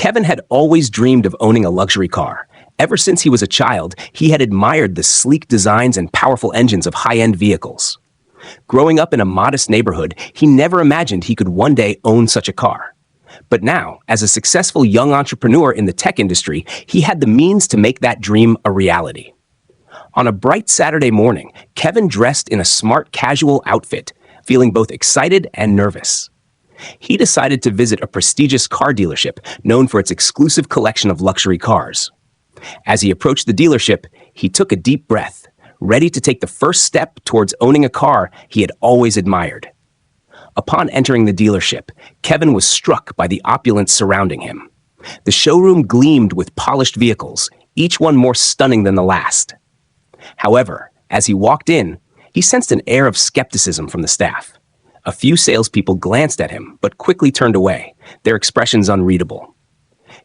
Kevin had always dreamed of owning a luxury car. Ever since he was a child, he had admired the sleek designs and powerful engines of high-end vehicles. Growing up in a modest neighborhood, he never imagined he could one day own such a car. But now, as a successful young entrepreneur in the tech industry, he had the means to make that dream a reality. On a bright Saturday morning, Kevin dressed in a smart casual outfit, feeling both excited and nervous. He decided to visit a prestigious car dealership known for its exclusive collection of luxury cars. As he approached the dealership, he took a deep breath, ready to take the first step towards owning a car he had always admired. Upon entering the dealership, Kevin was struck by the opulence surrounding him. The showroom gleamed with polished vehicles, each one more stunning than the last. However, as he walked in, he sensed an air of skepticism from the staff. A few salespeople glanced at him, but quickly turned away, their expressions unreadable.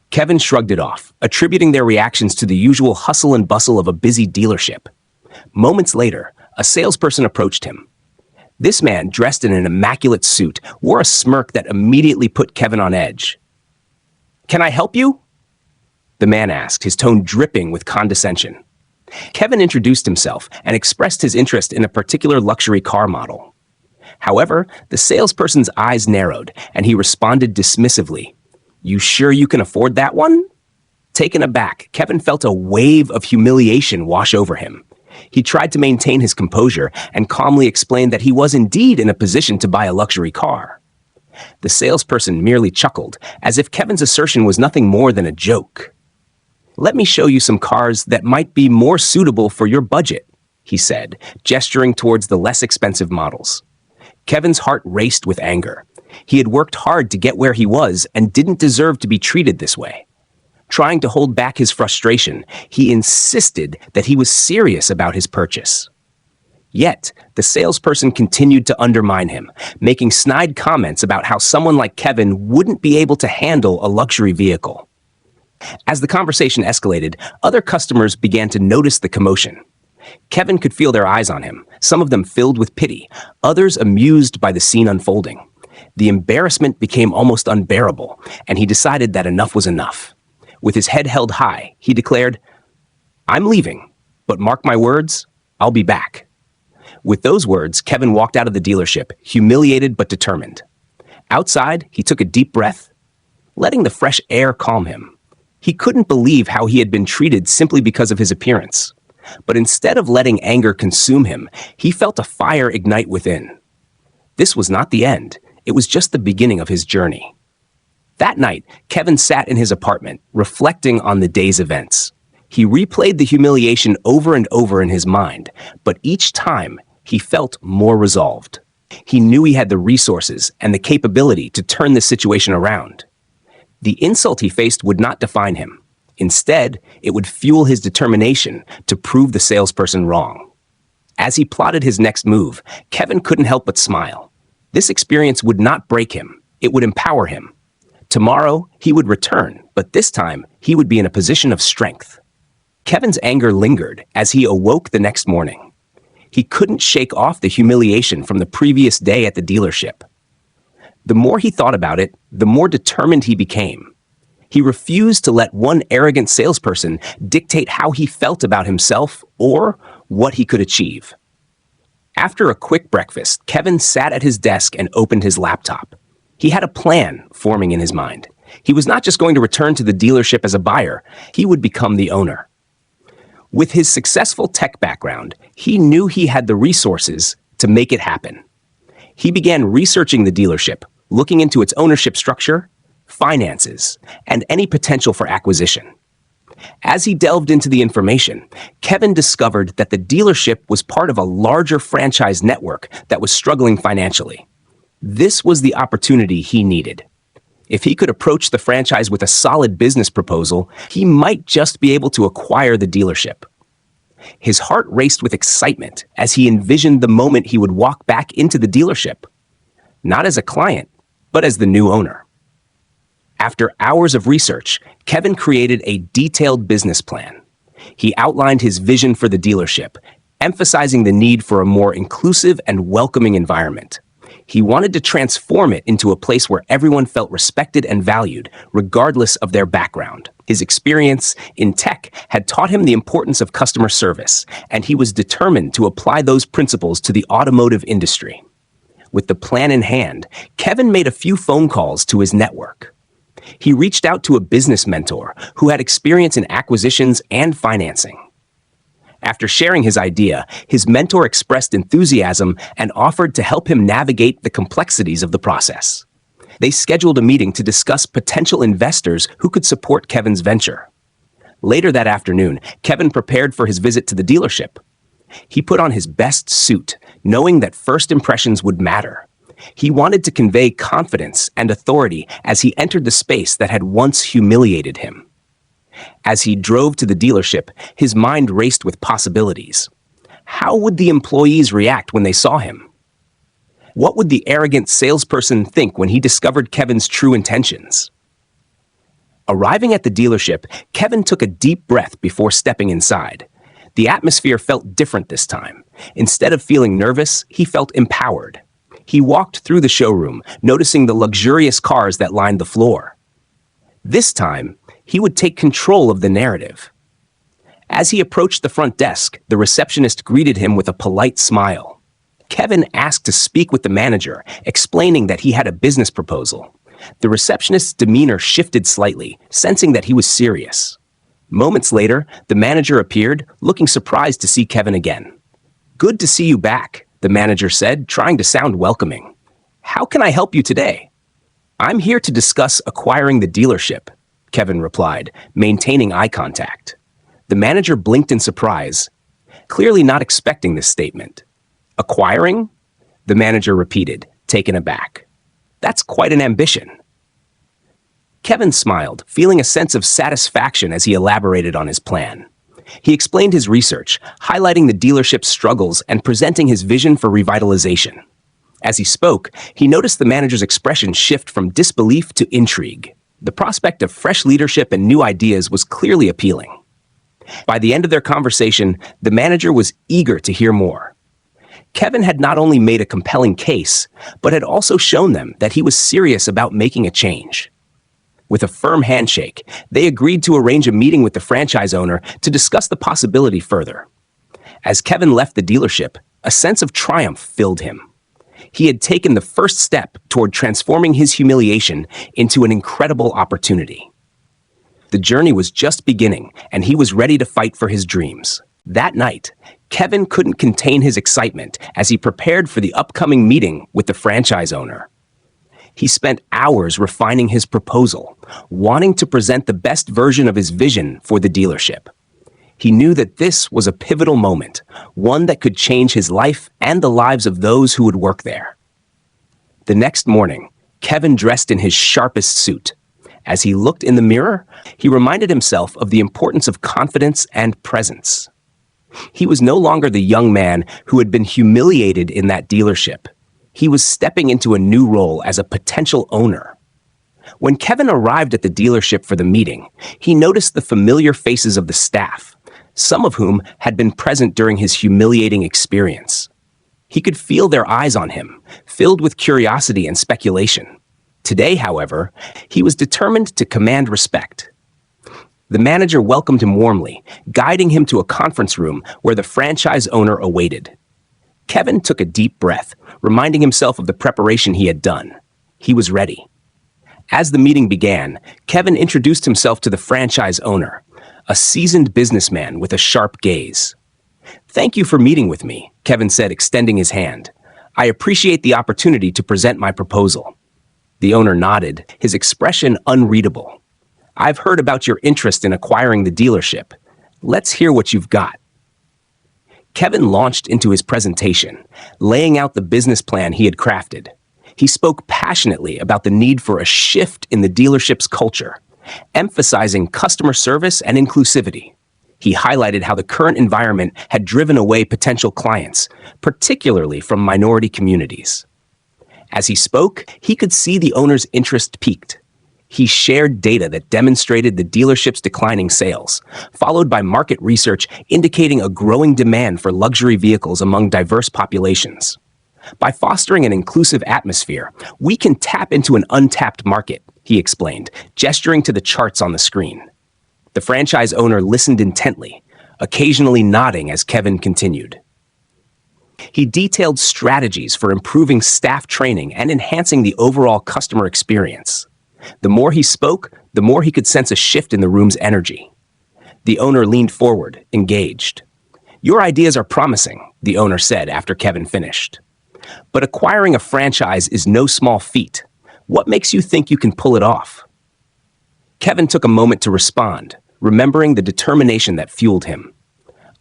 Kevin shrugged it off, attributing their reactions to the usual hustle and bustle of a busy dealership. Moments later, a salesperson approached him. This man, dressed in an immaculate suit, wore a smirk that immediately put Kevin on edge. "Can I help you?" the man asked, his tone dripping with condescension. Kevin introduced himself and expressed his interest in a particular luxury car model. However, the salesperson's eyes narrowed, and he responded dismissively, "You sure you can afford that one?" Taken aback, Kevin felt a wave of humiliation wash over him. He tried to maintain his composure and calmly explained that he was indeed in a position to buy a luxury car. The salesperson merely chuckled, as if Kevin's assertion was nothing more than a joke. "Let me show you some cars that might be more suitable for your budget," he said, gesturing towards the less expensive models. Kevin's heart raced with anger. He had worked hard to get where he was and didn't deserve to be treated this way. Trying to hold back his frustration, he insisted that he was serious about his purchase. Yet, the salesperson continued to undermine him, making snide comments about how someone like Kevin wouldn't be able to handle a luxury vehicle. As the conversation escalated, other customers began to notice the commotion. Kevin could feel their eyes on him, some of them filled with pity, others amused by the scene unfolding. The embarrassment became almost unbearable, and he decided that enough was enough. With his head held high, he declared, "I'm leaving, but mark my words, I'll be back." With those words, Kevin walked out of the dealership, humiliated but determined. Outside, he took a deep breath, letting the fresh air calm him. He couldn't believe how he had been treated simply because of his appearance. But instead of letting anger consume him, he felt a fire ignite within. This was not the end. It was just the beginning of his journey. That night, Kevin sat in his apartment, reflecting on the day's events. He replayed the humiliation over and over in his mind, but each time, he felt more resolved. He knew he had the resources and the capability to turn the situation around. The insult he faced would not define him. Instead, it would fuel his determination to prove the salesperson wrong. As he plotted his next move, Kevin couldn't help but smile. This experience would not break him. It would empower him. Tomorrow, he would return, but this time, he would be in a position of strength. Kevin's anger lingered as he awoke the next morning. He couldn't shake off the humiliation from the previous day at the dealership. The more he thought about it, the more determined he became. He refused to let one arrogant salesperson dictate how he felt about himself or what he could achieve. After a quick breakfast, Kevin sat at his desk and opened his laptop. He had a plan forming in his mind. He was not just going to return to the dealership as a buyer, he would become the owner. With his successful tech background, he knew he had the resources to make it happen. He began researching the dealership, looking into its ownership structure, finances, and any potential for acquisition. As he delved into the information, Kevin discovered that the dealership was part of a larger franchise network that was struggling financially. This was the opportunity he needed. If he could approach the franchise with a solid business proposal, he might just be able to acquire the dealership. His heart raced with excitement as he envisioned the moment he would walk back into the dealership, not as a client, but as the new owner. After hours of research, Kevin created a detailed business plan. He outlined his vision for the dealership, emphasizing the need for a more inclusive and welcoming environment. He wanted to transform it into a place where everyone felt respected and valued, regardless of their background. His experience in tech had taught him the importance of customer service, and he was determined to apply those principles to the automotive industry. With the plan in hand, Kevin made a few phone calls to his network. He reached out to a business mentor who had experience in acquisitions and financing. After sharing his idea, his mentor expressed enthusiasm and offered to help him navigate the complexities of the process. They scheduled a meeting to discuss potential investors who could support Kevin's venture. Later that afternoon, Kevin prepared for his visit to the dealership. He put on his best suit, knowing that first impressions would matter. He wanted to convey confidence and authority as he entered the space that had once humiliated him. As he drove to the dealership, his mind raced with possibilities. How would the employees react when they saw him? What would the arrogant salesperson think when he discovered Kevin's true intentions? Arriving at the dealership, Kevin took a deep breath before stepping inside. The atmosphere felt different this time. Instead of feeling nervous, he felt empowered. He walked through the showroom, noticing the luxurious cars that lined the floor. This time, he would take control of the narrative. As he approached the front desk, the receptionist greeted him with a polite smile. Kevin asked to speak with the manager, explaining that he had a business proposal. The receptionist's demeanor shifted slightly, sensing that he was serious. Moments later, the manager appeared, looking surprised to see Kevin again. "Good to see you back," the manager said, trying to sound welcoming. "How can I help you today?" "I'm here to discuss acquiring the dealership," Kevin replied, maintaining eye contact. The manager blinked in surprise, clearly not expecting this statement. "Acquiring?" the manager repeated, taken aback. "That's quite an ambition." Kevin smiled, feeling a sense of satisfaction as he elaborated on his plan. He explained his research, highlighting the dealership's struggles and presenting his vision for revitalization. As he spoke, he noticed the manager's expression shift from disbelief to intrigue. The prospect of fresh leadership and new ideas was clearly appealing. By the end of their conversation, the manager was eager to hear more. Kevin had not only made a compelling case, but had also shown them that he was serious about making a change. With a firm handshake, they agreed to arrange a meeting with the franchise owner to discuss the possibility further. As Kevin left the dealership, a sense of triumph filled him. He had taken the first step toward transforming his humiliation into an incredible opportunity. The journey was just beginning, and he was ready to fight for his dreams. That night, Kevin couldn't contain his excitement as he prepared for the upcoming meeting with the franchise owner. He spent hours refining his proposal, wanting to present the best version of his vision for the dealership. He knew that this was a pivotal moment, one that could change his life and the lives of those who would work there. The next morning, Kevin dressed in his sharpest suit. As he looked in the mirror, he reminded himself of the importance of confidence and presence. He was no longer the young man who had been humiliated in that dealership. He was stepping into a new role as a potential owner. When Kevin arrived at the dealership for the meeting, he noticed the familiar faces of the staff, some of whom had been present during his humiliating experience. He could feel their eyes on him, filled with curiosity and speculation. Today, however, he was determined to command respect. The manager welcomed him warmly, guiding him to a conference room where the franchise owner awaited. Kevin took a deep breath, reminding himself of the preparation he had done. He was ready. As the meeting began, Kevin introduced himself to the franchise owner, a seasoned businessman with a sharp gaze. "Thank you for meeting with me," Kevin said, extending his hand. "I appreciate the opportunity to present my proposal." The owner nodded, his expression unreadable. "I've heard about your interest in acquiring the dealership. Let's hear what you've got." Kevin launched into his presentation, laying out the business plan he had crafted. He spoke passionately about the need for a shift in the dealership's culture, emphasizing customer service and inclusivity. He highlighted how the current environment had driven away potential clients, particularly from minority communities. As he spoke, he could see the owner's interest peaked. He shared data that demonstrated the dealership's declining sales, followed by market research indicating a growing demand for luxury vehicles among diverse populations. By fostering an inclusive atmosphere, we can tap into an untapped market, he explained, gesturing to the charts on the screen. The franchise owner listened intently, occasionally nodding as Kevin continued. He detailed strategies for improving staff training and enhancing the overall customer experience. The more he spoke, the more he could sense a shift in the room's energy. The owner leaned forward, engaged. "Your ideas are promising," the owner said after Kevin finished. "But acquiring a franchise is no small feat. What makes you think you can pull it off?" Kevin took a moment to respond, remembering the determination that fueled him.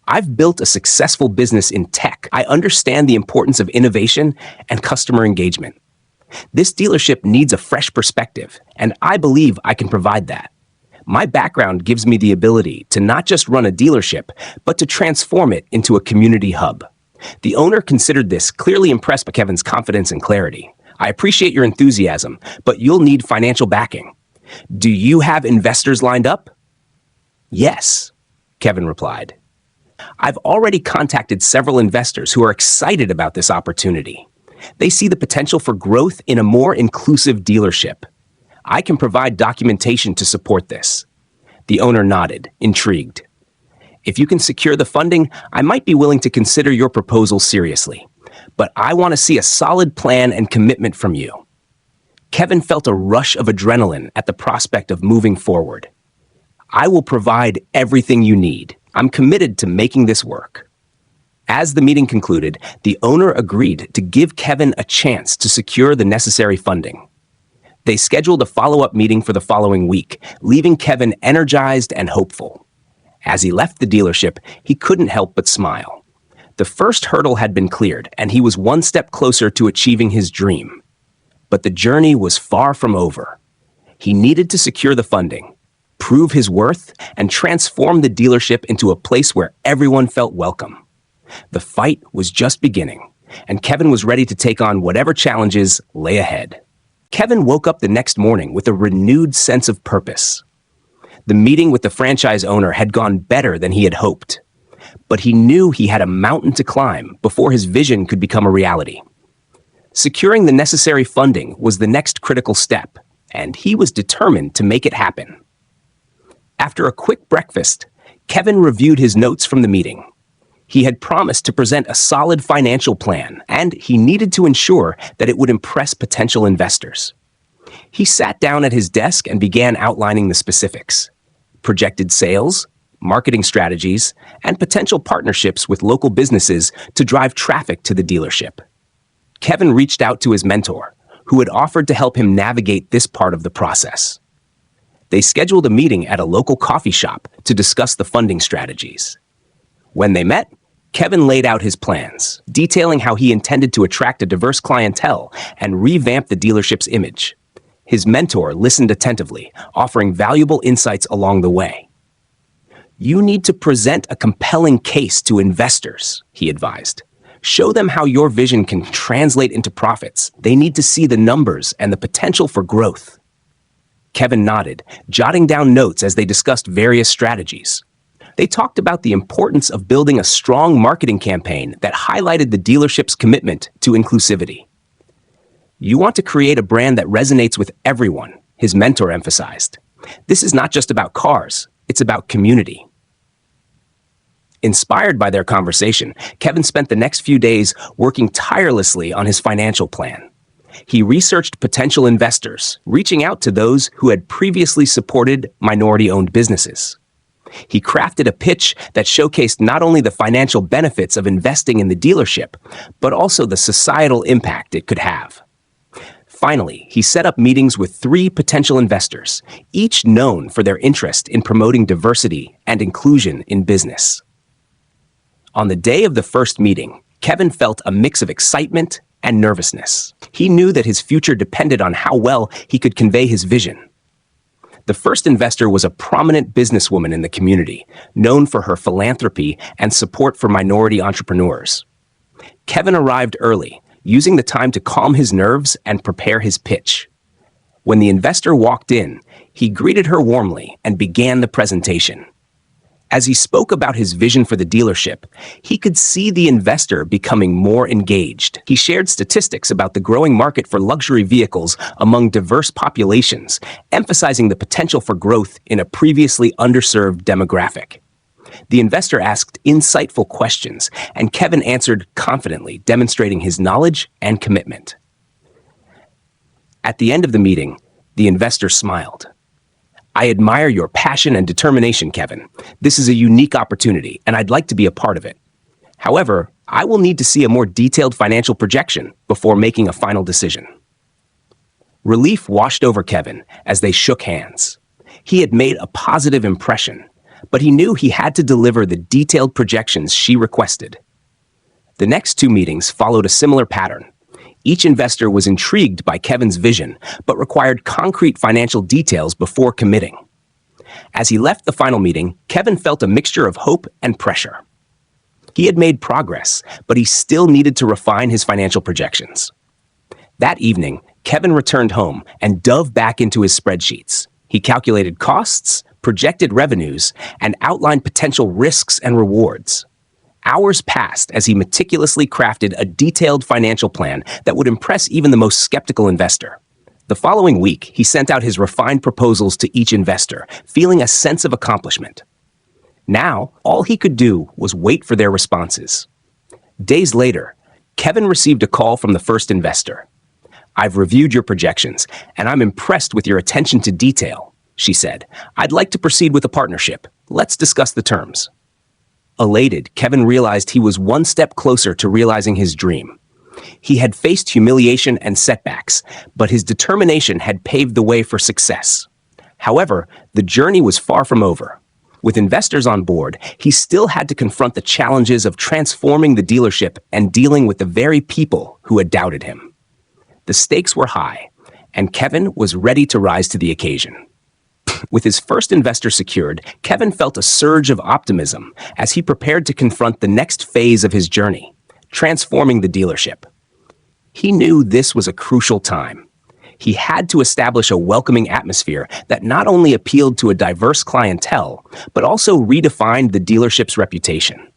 "I've built a successful business in tech. I understand the importance of innovation and customer engagement. This dealership needs a fresh perspective, and I believe I can provide that. My background gives me the ability to not just run a dealership, but to transform it into a community hub." The owner considered this, clearly impressed by Kevin's confidence and clarity. "I appreciate your enthusiasm, but you'll need financial backing. Do you have investors lined up?" "Yes," Kevin replied. "I've already contacted several investors who are excited about this opportunity. They see the potential for growth in a more inclusive dealership. I can provide documentation to support this." The owner nodded, intrigued. "If you can secure the funding, I might be willing to consider your proposal seriously. But I want to see a solid plan and commitment from you." Kevin felt a rush of adrenaline at the prospect of moving forward. "I will provide everything you need. I'm committed to making this work." As the meeting concluded, the owner agreed to give Kevin a chance to secure the necessary funding. They scheduled a follow-up meeting for the following week, leaving Kevin energized and hopeful. As he left the dealership, he couldn't help but smile. The first hurdle had been cleared, and he was one step closer to achieving his dream. But the journey was far from over. He needed to secure the funding, prove his worth, and transform the dealership into a place where everyone felt welcome. The fight was just beginning, and Kevin was ready to take on whatever challenges lay ahead. Kevin woke up the next morning with a renewed sense of purpose. The meeting with the franchise owner had gone better than he had hoped, but he knew he had a mountain to climb before his vision could become a reality. Securing the necessary funding was the next critical step, and he was determined to make it happen. After a quick breakfast, Kevin reviewed his notes from the meeting. He had promised to present a solid financial plan, and he needed to ensure that it would impress potential investors. He sat down at his desk and began outlining the specifics: projected sales, marketing strategies, and potential partnerships with local businesses to drive traffic to the dealership. Kevin reached out to his mentor, who had offered to help him navigate this part of the process. They scheduled a meeting at a local coffee shop to discuss the funding strategies. When they met, Kevin laid out his plans, detailing how he intended to attract a diverse clientele and revamp the dealership's image. His mentor listened attentively, offering valuable insights along the way. "You need to present a compelling case to investors," he advised. "Show them how your vision can translate into profits. They need to see the numbers and the potential for growth." Kevin nodded, jotting down notes as they discussed various strategies. They talked about the importance of building a strong marketing campaign that highlighted the dealership's commitment to inclusivity. "You want to create a brand that resonates with everyone," his mentor emphasized. "This is not just about cars, it's about community." Inspired by their conversation, Kevin spent the next few days working tirelessly on his financial plan. He researched potential investors, reaching out to those who had previously supported minority-owned businesses. He crafted a pitch that showcased not only the financial benefits of investing in the dealership, but also the societal impact it could have. Finally, he set up meetings with 3 potential investors, each known for their interest in promoting diversity and inclusion in business. On the day of the first meeting, Kevin felt a mix of excitement and nervousness. He knew that his future depended on how well he could convey his vision. The first investor was a prominent businesswoman in the community, known for her philanthropy and support for minority entrepreneurs. Kevin arrived early, using the time to calm his nerves and prepare his pitch. When the investor walked in, he greeted her warmly and began the presentation. As he spoke about his vision for the dealership, he could see the investor becoming more engaged. He shared statistics about the growing market for luxury vehicles among diverse populations, emphasizing the potential for growth in a previously underserved demographic. The investor asked insightful questions, and Kevin answered confidently, demonstrating his knowledge and commitment. At the end of the meeting, the investor smiled. "I admire your passion and determination, Kevin. This is a unique opportunity, and I'd like to be a part of it. However, I will need to see a more detailed financial projection before making a final decision." Relief washed over Kevin as they shook hands. He had made a positive impression, but he knew he had to deliver the detailed projections she requested. The next two meetings followed a similar pattern. Each investor was intrigued by Kevin's vision, but required concrete financial details before committing. As he left the final meeting, Kevin felt a mixture of hope and pressure. He had made progress, but he still needed to refine his financial projections. That evening, Kevin returned home and dove back into his spreadsheets. He calculated costs, projected revenues, and outlined potential risks and rewards. Hours passed as he meticulously crafted a detailed financial plan that would impress even the most skeptical investor. The following week, he sent out his refined proposals to each investor, feeling a sense of accomplishment. Now, all he could do was wait for their responses. Days later, Kevin received a call from the first investor. "I've reviewed your projections, and I'm impressed with your attention to detail," she said. "I'd like to proceed with a partnership. Let's discuss the terms." Elated, Kevin realized he was one step closer to realizing his dream. He had faced humiliation and setbacks, but his determination had paved the way for success. However, the journey was far from over. With investors on board, he still had to confront the challenges of transforming the dealership and dealing with the very people who had doubted him. The stakes were high, and Kevin was ready to rise to the occasion. With his first investor secured, Kevin felt a surge of optimism as he prepared to confront the next phase of his journey, transforming the dealership. He knew this was a crucial time. He had to establish a welcoming atmosphere that not only appealed to a diverse clientele, but also redefined the dealership's reputation.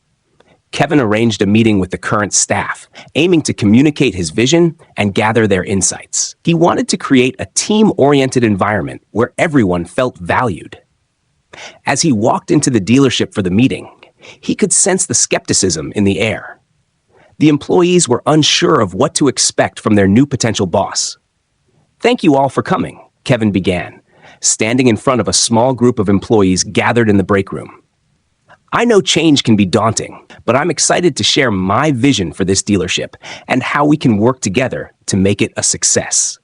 Kevin arranged a meeting with the current staff, aiming to communicate his vision and gather their insights. He wanted to create a team-oriented environment where everyone felt valued. As he walked into the dealership for the meeting, he could sense the skepticism in the air. The employees were unsure of what to expect from their new potential boss. "Thank you all for coming," Kevin began, standing in front of a small group of employees gathered in the break room. "I know change can be daunting, but I'm excited to share my vision for this dealership and how we can work together to make it a success."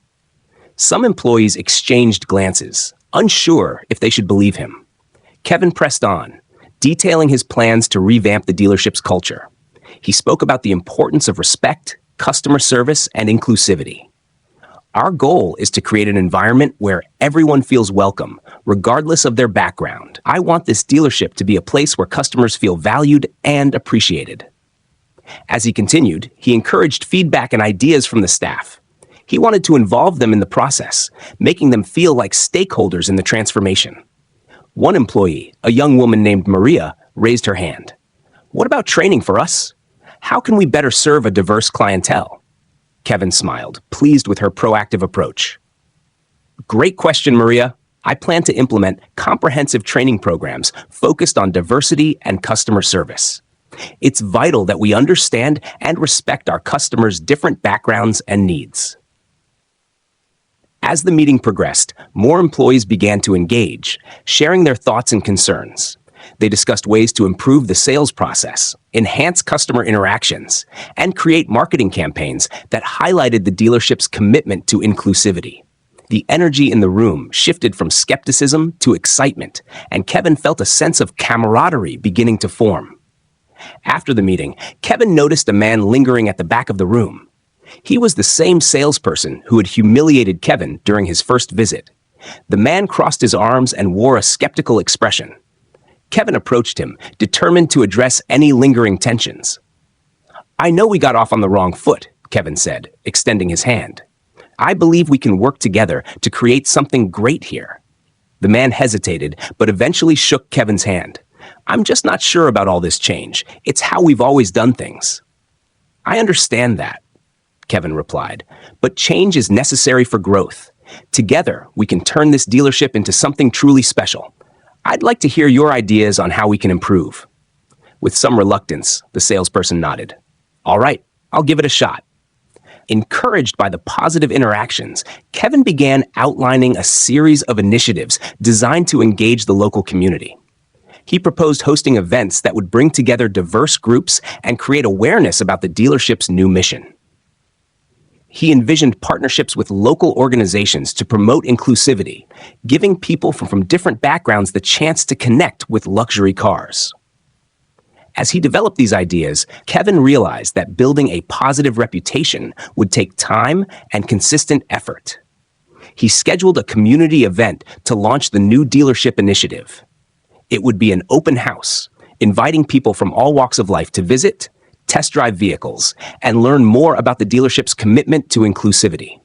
Some employees exchanged glances, unsure if they should believe him. Kevin pressed on, detailing his plans to revamp the dealership's culture. He spoke about the importance of respect, customer service, and inclusivity. "Our goal is to create an environment where everyone feels welcome, regardless of their background. I want this dealership to be a place where customers feel valued and appreciated." As he continued, he encouraged feedback and ideas from the staff. He wanted to involve them in the process, making them feel like stakeholders in the transformation. One employee, a young woman named Maria, raised her hand. "What about training for us? How can we better serve a diverse clientele?" Kevin smiled, pleased with her proactive approach. "Great question, Maria. I plan to implement comprehensive training programs focused on diversity and customer service. It's vital that we understand and respect our customers' different backgrounds and needs." As the meeting progressed, more employees began to engage, sharing their thoughts and concerns. They discussed ways to improve the sales process, enhance customer interactions, and create marketing campaigns that highlighted the dealership's commitment to inclusivity. The energy in the room shifted from skepticism to excitement, and Kevin felt a sense of camaraderie beginning to form. After the meeting, Kevin noticed a man lingering at the back of the room. He was the same salesperson who had humiliated Kevin during his first visit. The man crossed his arms and wore a skeptical expression. Kevin approached him, determined to address any lingering tensions. "I know we got off on the wrong foot," Kevin said, extending his hand. "I believe we can work together to create something great here." The man hesitated, but eventually shook Kevin's hand. "I'm just not sure about all this change. It's how we've always done things." "I understand that," Kevin replied, "but change is necessary for growth. Together, we can turn this dealership into something truly special. I'd like to hear your ideas on how we can improve." With some reluctance, the salesperson nodded. "All right, I'll give it a shot." Encouraged by the positive interactions, Kevin began outlining a series of initiatives designed to engage the local community. He proposed hosting events that would bring together diverse groups and create awareness about the dealership's new mission. He envisioned partnerships with local organizations to promote inclusivity, giving people from different backgrounds the chance to connect with luxury cars. As he developed these ideas, Kevin realized that building a positive reputation would take time and consistent effort. He scheduled a community event to launch the new dealership initiative. It would be an open house, inviting people from all walks of life to visit, test drive vehicles, and learn more about the dealership's commitment to inclusivity.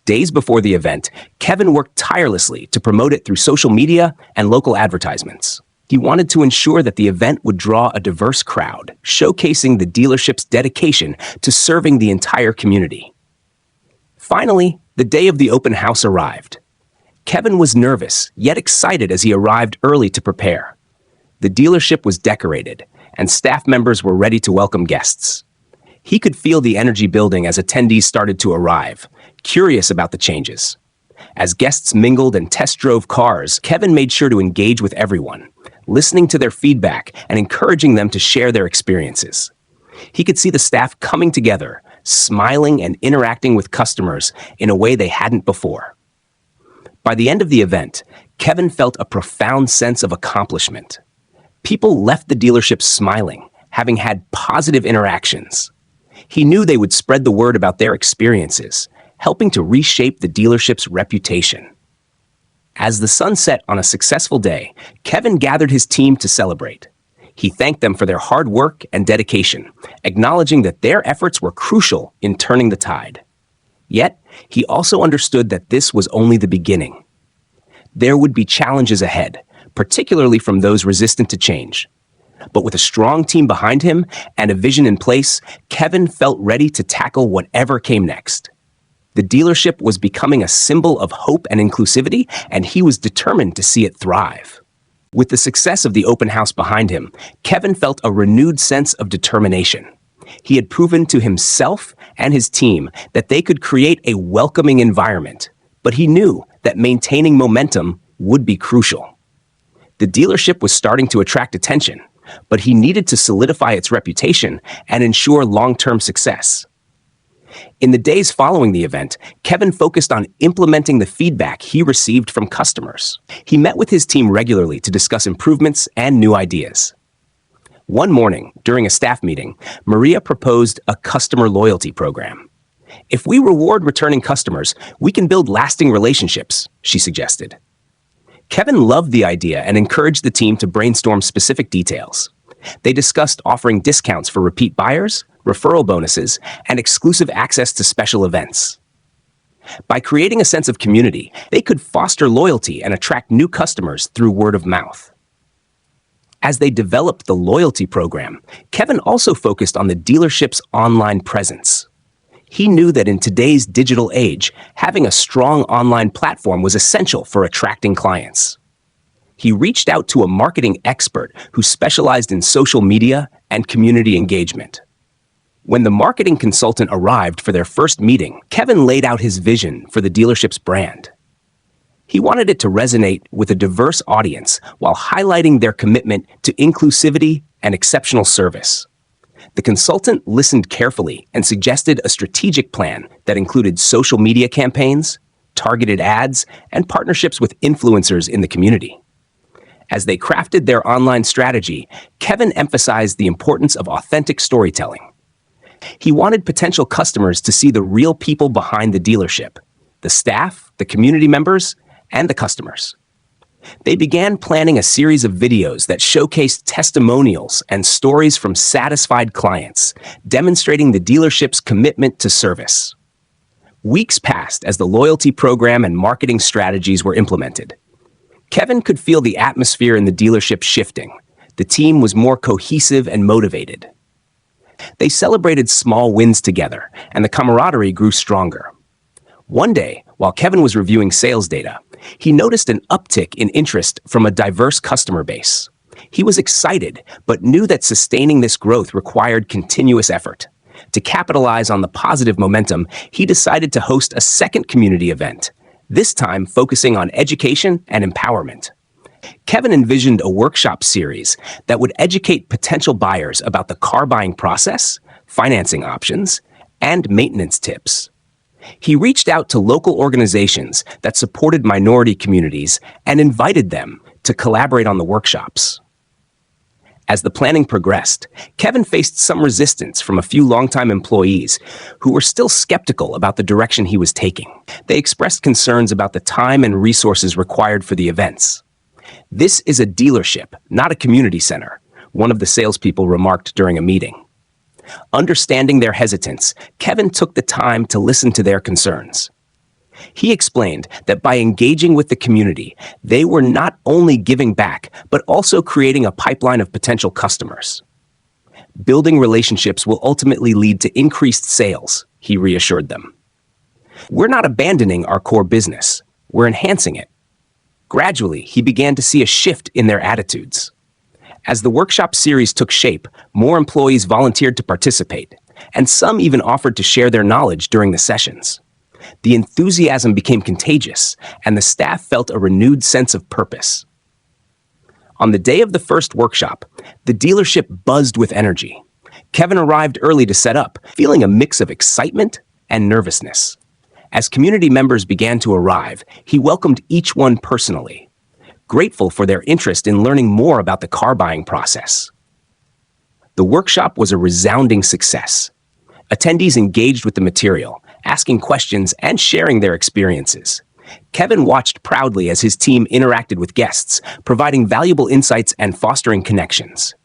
Days before the event, Kevin worked tirelessly to promote it through social media and local advertisements. He wanted to ensure that the event would draw a diverse crowd, showcasing the dealership's dedication to serving the entire community. Finally, the day of the open house arrived. Kevin was nervous, yet excited as he arrived early to prepare. The dealership was decorated, and staff members were ready to welcome guests. He could feel the energy building as attendees started to arrive, curious about the changes. As guests mingled and test drove cars, Kevin made sure to engage with everyone, listening to their feedback and encouraging them to share their experiences. He could see the staff coming together, smiling and interacting with customers in a way they hadn't before. By the end of the event, Kevin felt a profound sense of accomplishment. People left the dealership smiling, having had positive interactions. He knew they would spread the word about their experiences, helping to reshape the dealership's reputation. As the sun set on a successful day, Kevin gathered his team to celebrate. He thanked them for their hard work and dedication, acknowledging that their efforts were crucial in turning the tide. Yet, he also understood that this was only the beginning. There would be challenges ahead, particularly from those resistant to change. But with a strong team behind him and a vision in place, Kevin felt ready to tackle whatever came next. The dealership was becoming a symbol of hope and inclusivity, and he was determined to see it thrive. With the success of the open house behind him, Kevin felt a renewed sense of determination. He had proven to himself and his team that they could create a welcoming environment, but he knew that maintaining momentum would be crucial. The dealership was starting to attract attention, but he needed to solidify its reputation and ensure long-term success. In the days following the event, Kevin focused on implementing the feedback he received from customers. He met with his team regularly to discuss improvements and new ideas. One morning, during a staff meeting, Maria proposed a customer loyalty program. "If we reward returning customers, we can build lasting relationships," she suggested. Kevin loved the idea and encouraged the team to brainstorm specific details. They discussed offering discounts for repeat buyers, referral bonuses, and exclusive access to special events. By creating a sense of community, they could foster loyalty and attract new customers through word of mouth. As they developed the loyalty program, Kevin also focused on the dealership's online presence. He knew that in today's digital age, having a strong online platform was essential for attracting clients. He reached out to a marketing expert who specialized in social media and community engagement. When the marketing consultant arrived for their first meeting, Kevin laid out his vision for the dealership's brand. He wanted it to resonate with a diverse audience while highlighting their commitment to inclusivity and exceptional service. The consultant listened carefully and suggested a strategic plan that included social media campaigns, targeted ads, and partnerships with influencers in the community. As they crafted their online strategy, Kevin emphasized the importance of authentic storytelling. He wanted potential customers to see the real people behind the dealership, the staff, the community members, and the customers. They began planning a series of videos that showcased testimonials and stories from satisfied clients, demonstrating the dealership's commitment to service. Weeks passed as the loyalty program and marketing strategies were implemented. Kevin could feel the atmosphere in the dealership shifting. The team was more cohesive and motivated. They celebrated small wins together, and the camaraderie grew stronger. One day, while Kevin was reviewing sales data, he noticed an uptick in interest from a diverse customer base. He was excited, but knew that sustaining this growth required continuous effort. To capitalize on the positive momentum, he decided to host a second community event, this time focusing on education and empowerment. Kevin envisioned a workshop series that would educate potential buyers about the car buying process, financing options, and maintenance tips. He reached out to local organizations that supported minority communities and invited them to collaborate on the workshops. As the planning progressed, Kevin faced some resistance from a few longtime employees who were still skeptical about the direction he was taking. They expressed concerns about the time and resources required for the events. "This is a dealership, not a community center," one of the salespeople remarked during a meeting. Understanding their hesitance, Kevin took the time to listen to their concerns. He explained that by engaging with the community, they were not only giving back, but also creating a pipeline of potential customers. Building relationships will ultimately lead to increased sales, he reassured them. "We're not abandoning our core business, we're enhancing it." Gradually, he began to see a shift in their attitudes. As the workshop series took shape, more employees volunteered to participate, and some even offered to share their knowledge during the sessions. The enthusiasm became contagious, and the staff felt a renewed sense of purpose. On the day of the first workshop, the dealership buzzed with energy. Kevin arrived early to set up, feeling a mix of excitement and nervousness. As community members began to arrive, he welcomed each one personally, grateful for their interest in learning more about the car buying process. The workshop was a resounding success. Attendees engaged with the material, asking questions and sharing their experiences. Kevin watched proudly as his team interacted with guests, providing valuable insights and fostering connections.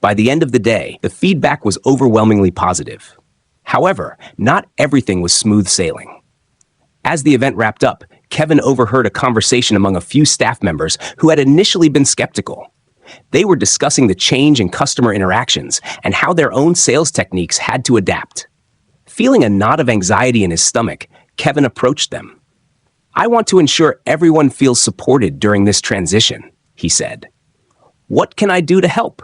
By the end of the day, the feedback was overwhelmingly positive. However, not everything was smooth sailing. As the event wrapped up, Kevin overheard a conversation among a few staff members who had initially been skeptical. They were discussing the change in customer interactions and how their own sales techniques had to adapt. Feeling a knot of anxiety in his stomach, Kevin approached them. "I want to ensure everyone feels supported during this transition," he said. "What can I do to help?"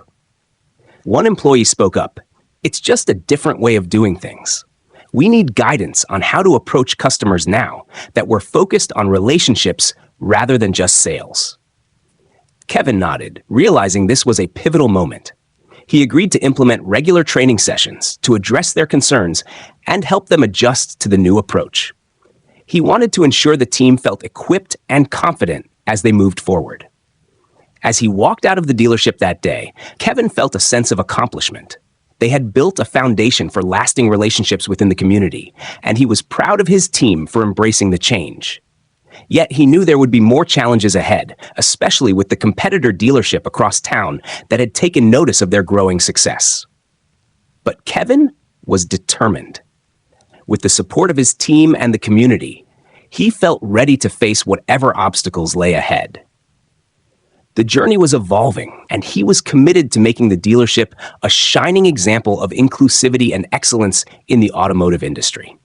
One employee spoke up. "It's just a different way of doing things. We need guidance on how to approach customers now that we're focused on relationships rather than just sales." Kevin nodded, realizing this was a pivotal moment. He agreed to implement regular training sessions to address their concerns and help them adjust to the new approach. He wanted to ensure the team felt equipped and confident as they moved forward. As he walked out of the dealership that day, Kevin felt a sense of accomplishment. They had built a foundation for lasting relationships within the community, and he was proud of his team for embracing the change. Yet he knew there would be more challenges ahead, especially with the competitor dealership across town that had taken notice of their growing success. But Kevin was determined. With the support of his team and the community, he felt ready to face whatever obstacles lay ahead. The journey was evolving, and he was committed to making the dealership a shining example of inclusivity and excellence in the automotive industry.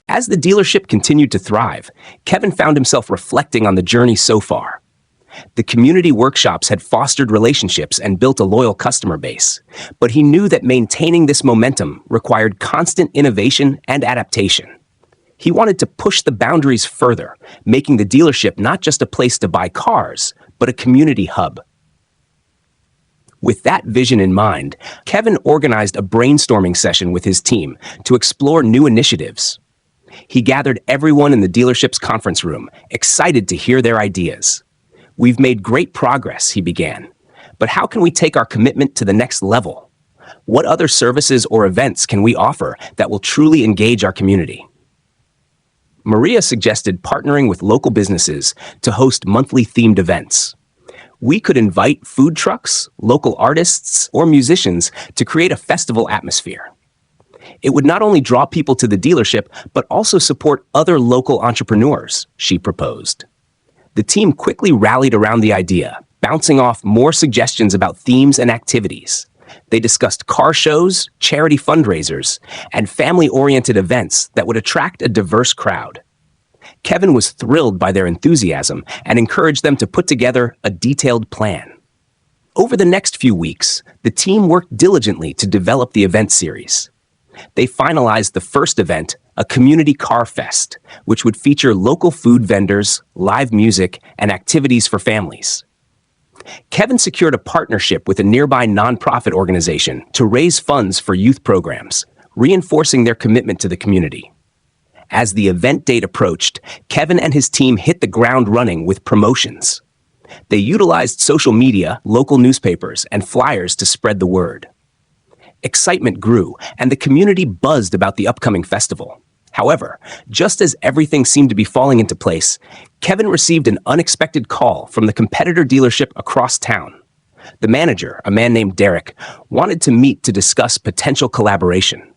As the dealership continued to thrive, Kevin found himself reflecting on the journey so far. The community workshops had fostered relationships and built a loyal customer base, but he knew that maintaining this momentum required constant innovation and adaptation. He wanted to push the boundaries further, making the dealership not just a place to buy cars, but a community hub. With that vision in mind, Kevin organized a brainstorming session with his team to explore new initiatives. He gathered everyone in the dealership's conference room, excited to hear their ideas. "We've made great progress," he began, "but how can we take our commitment to the next level? What other services or events can we offer that will truly engage our community?" Maria suggested partnering with local businesses to host monthly themed events. "We could invite food trucks, local artists, or musicians to create a festival atmosphere. It would not only draw people to the dealership, but also support other local entrepreneurs," she proposed. The team quickly rallied around the idea, bouncing off more suggestions about themes and activities. They discussed car shows, charity fundraisers, and family-oriented events that would attract a diverse crowd. Kevin was thrilled by their enthusiasm and encouraged them to put together a detailed plan. Over the next few weeks, the team worked diligently to develop the event series. They finalized the first event, a community car fest, which would feature local food vendors, live music, and activities for families. Kevin secured a partnership with a nearby nonprofit organization to raise funds for youth programs, reinforcing their commitment to the community. As the event date approached, Kevin and his team hit the ground running with promotions. They utilized social media, local newspapers, and flyers to spread the word. Excitement grew, and the community buzzed about the upcoming festival. However, just as everything seemed to be falling into place, Kevin received an unexpected call from the competitor dealership across town. The manager, a man named Derek, wanted to meet to discuss potential collaboration.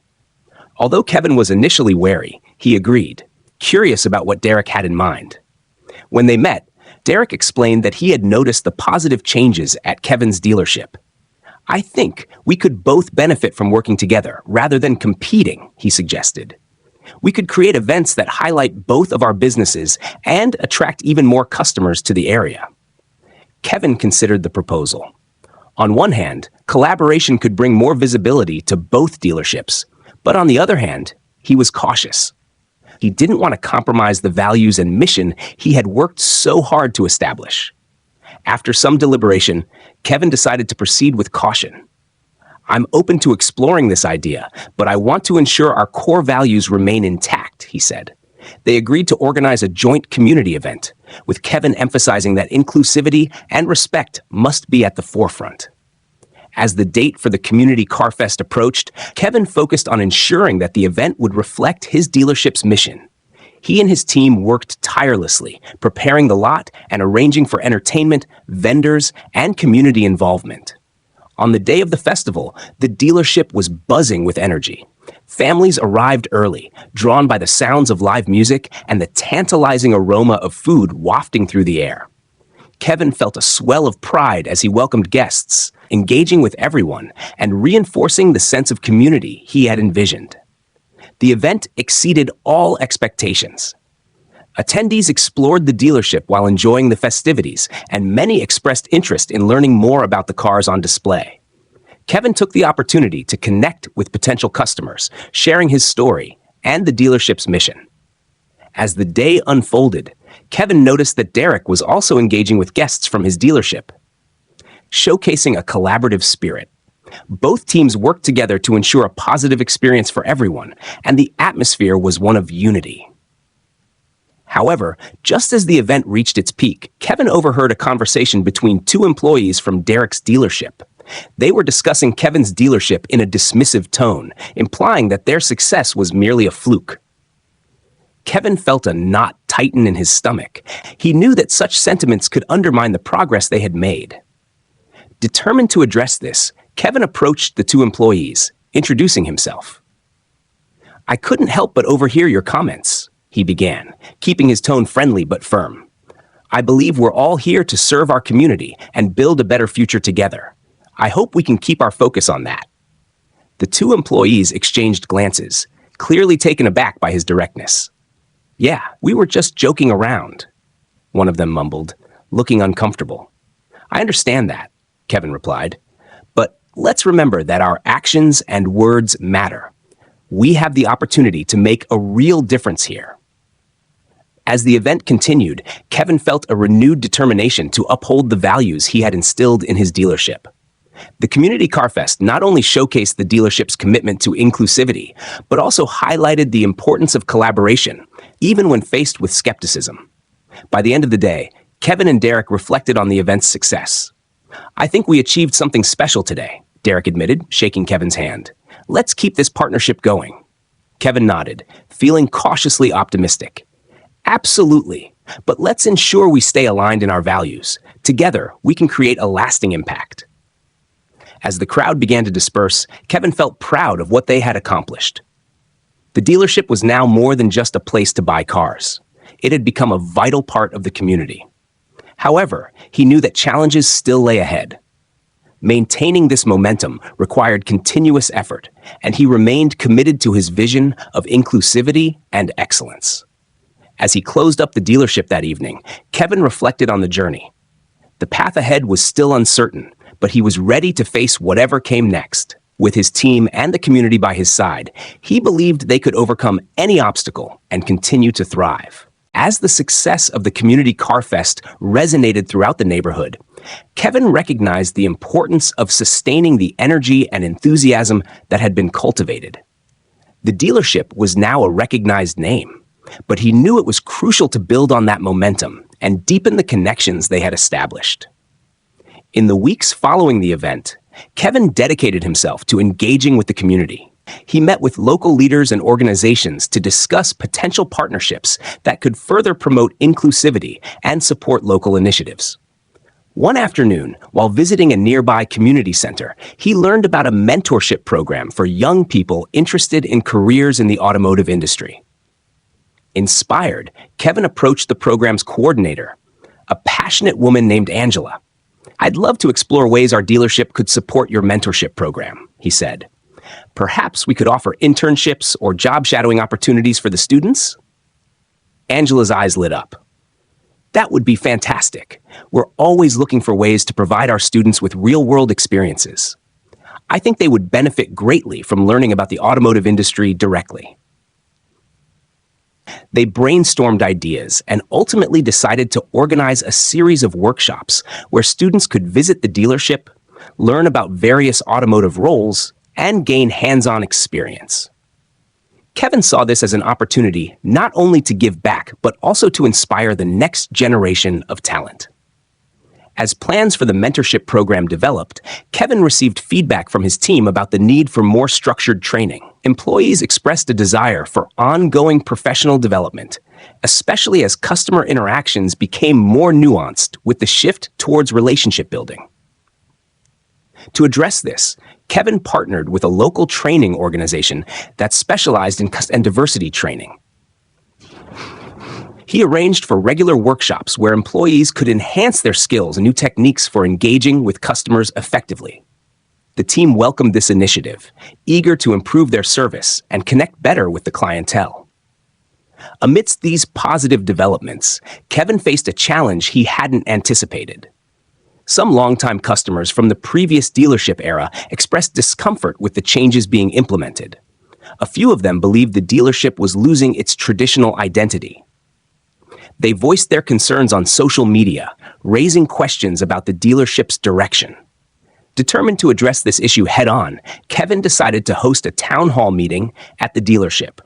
Although Kevin was initially wary, he agreed, curious about what Derek had in mind. When they met, Derek explained that he had noticed the positive changes at Kevin's dealership. "I think we could both benefit from working together rather than competing," he suggested. "We could create events that highlight both of our businesses and attract even more customers to the area." Kevin considered the proposal. On one hand, collaboration could bring more visibility to both dealerships, but on the other hand, he was cautious. He didn't want to compromise the values and mission he had worked so hard to establish. After some deliberation, Kevin decided to proceed with caution. "I'm open to exploring this idea, but I want to ensure our core values remain intact," he said. They agreed to organize a joint community event, with Kevin emphasizing that inclusivity and respect must be at the forefront. As the date for the Community Car Fest approached, Kevin focused on ensuring that the event would reflect his dealership's mission. He and his team worked tirelessly, preparing the lot and arranging for entertainment, vendors, and community involvement. On the day of the festival, the dealership was buzzing with energy. Families arrived early, drawn by the sounds of live music and the tantalizing aroma of food wafting through the air. Kevin felt a swell of pride as he welcomed guests, engaging with everyone and reinforcing the sense of community he had envisioned. The event exceeded all expectations. Attendees explored the dealership while enjoying the festivities, and many expressed interest in learning more about the cars on display. Kevin took the opportunity to connect with potential customers, sharing his story and the dealership's mission. As the day unfolded, Kevin noticed that Derek was also engaging with guests from his dealership, showcasing a collaborative spirit. Both teams worked together to ensure a positive experience for everyone, and the atmosphere was one of unity. However, just as the event reached its peak, Kevin overheard a conversation between two employees from Derek's dealership. They were discussing Kevin's dealership in a dismissive tone, implying that their success was merely a fluke. Kevin felt a knot tighten in his stomach. He knew that such sentiments could undermine the progress they had made. Determined to address this, Kevin approached the two employees, introducing himself. "I couldn't help but overhear your comments," he began, keeping his tone friendly but firm. "I believe we're all here to serve our community and build a better future together. I hope we can keep our focus on that." The two employees exchanged glances, clearly taken aback by his directness. "Yeah, we were just joking around," one of them mumbled, looking uncomfortable. "I understand that," Kevin replied. "But let's remember that our actions and words matter. We have the opportunity to make a real difference here." As the event continued, Kevin felt a renewed determination to uphold the values he had instilled in his dealership. The Community Car Fest not only showcased the dealership's commitment to inclusivity, but also highlighted the importance of collaboration, even when faced with skepticism. By the end of the day, Kevin and Derek reflected on the event's success. "I think we achieved something special today," Derek admitted, shaking Kevin's hand. "Let's keep this partnership going." Kevin nodded, feeling cautiously optimistic. "Absolutely, but let's ensure we stay aligned in our values. Together, we can create a lasting impact." As the crowd began to disperse, Kevin felt proud of what they had accomplished. The dealership was now more than just a place to buy cars. It had become a vital part of the community. However, he knew that challenges still lay ahead. Maintaining this momentum required continuous effort, and he remained committed to his vision of inclusivity and excellence. As he closed up the dealership that evening, Kevin reflected on the journey. The path ahead was still uncertain, but he was ready to face whatever came next. With his team and the community by his side, he believed they could overcome any obstacle and continue to thrive. As the success of the Community Car Fest resonated throughout the neighborhood, Kevin recognized the importance of sustaining the energy and enthusiasm that had been cultivated. The dealership was now a recognized name, but he knew it was crucial to build on that momentum and deepen the connections they had established. In the weeks following the event, Kevin dedicated himself to engaging with the community. He met with local leaders and organizations to discuss potential partnerships that could further promote inclusivity and support local initiatives. One afternoon, while visiting a nearby community center, he learned about a mentorship program for young people interested in careers in the automotive industry. Inspired, Kevin approached the program's coordinator, a passionate woman named Angela. "I'd love to explore ways our dealership could support your mentorship program," he said. "Perhaps we could offer internships or job shadowing opportunities for the students?" Angela's eyes lit up. "That would be fantastic. We're always looking for ways to provide our students with real-world experiences. I think they would benefit greatly from learning about the automotive industry directly." They brainstormed ideas and ultimately decided to organize a series of workshops where students could visit the dealership, learn about various automotive roles, and gain hands-on experience. Kevin saw this as an opportunity not only to give back, but also to inspire the next generation of talent. As plans for the mentorship program developed, Kevin received feedback from his team about the need for more structured training. Employees expressed a desire for ongoing professional development, especially as customer interactions became more nuanced with the shift towards relationship building. To address this, Kevin partnered with a local training organization that specialized in diversity training. He arranged for regular workshops where employees could enhance their skills and new techniques for engaging with customers effectively. The team welcomed this initiative, eager to improve their service and connect better with the clientele. Amidst these positive developments, Kevin faced a challenge he hadn't anticipated. Some longtime customers from the previous dealership era expressed discomfort with the changes being implemented. A few of them believed the dealership was losing its traditional identity. They voiced their concerns on social media, raising questions about the dealership's direction. Determined to address this issue head-on, Kevin decided to host a town hall meeting at the dealership.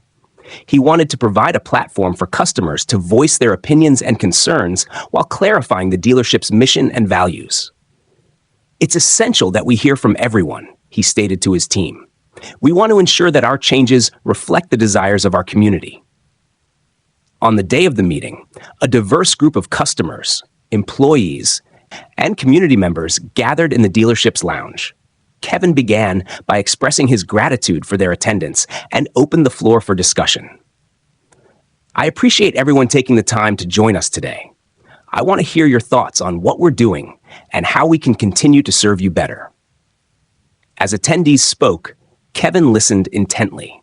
He wanted to provide a platform for customers to voice their opinions and concerns while clarifying the dealership's mission and values. "It's essential that we hear from everyone," he stated to his team. "We want to ensure that our changes reflect the desires of our community." On the day of the meeting, a diverse group of customers, employees, and community members gathered in the dealership's lounge. Kevin began by expressing his gratitude for their attendance and opened the floor for discussion. "I appreciate everyone taking the time to join us today. I want to hear your thoughts on what we're doing and how we can continue to serve you better." As attendees spoke, Kevin listened intently.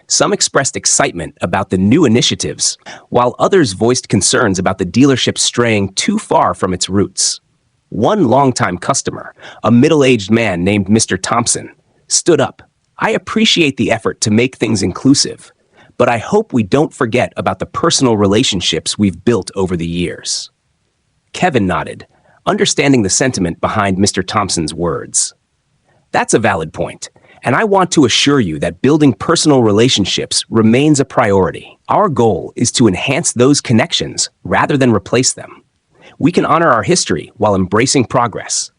Some expressed excitement about the new initiatives, while others voiced concerns about the dealership straying too far from its roots. One longtime customer, a middle-aged man named Mr. Thompson, stood up. "I appreciate the effort to make things inclusive, but I hope we don't forget about the personal relationships we've built over the years." Kevin nodded, understanding the sentiment behind Mr. Thompson's words. "That's a valid point. And I want to assure you that building personal relationships remains a priority. Our goal is to enhance those connections rather than replace them. We can honor our history while embracing progress."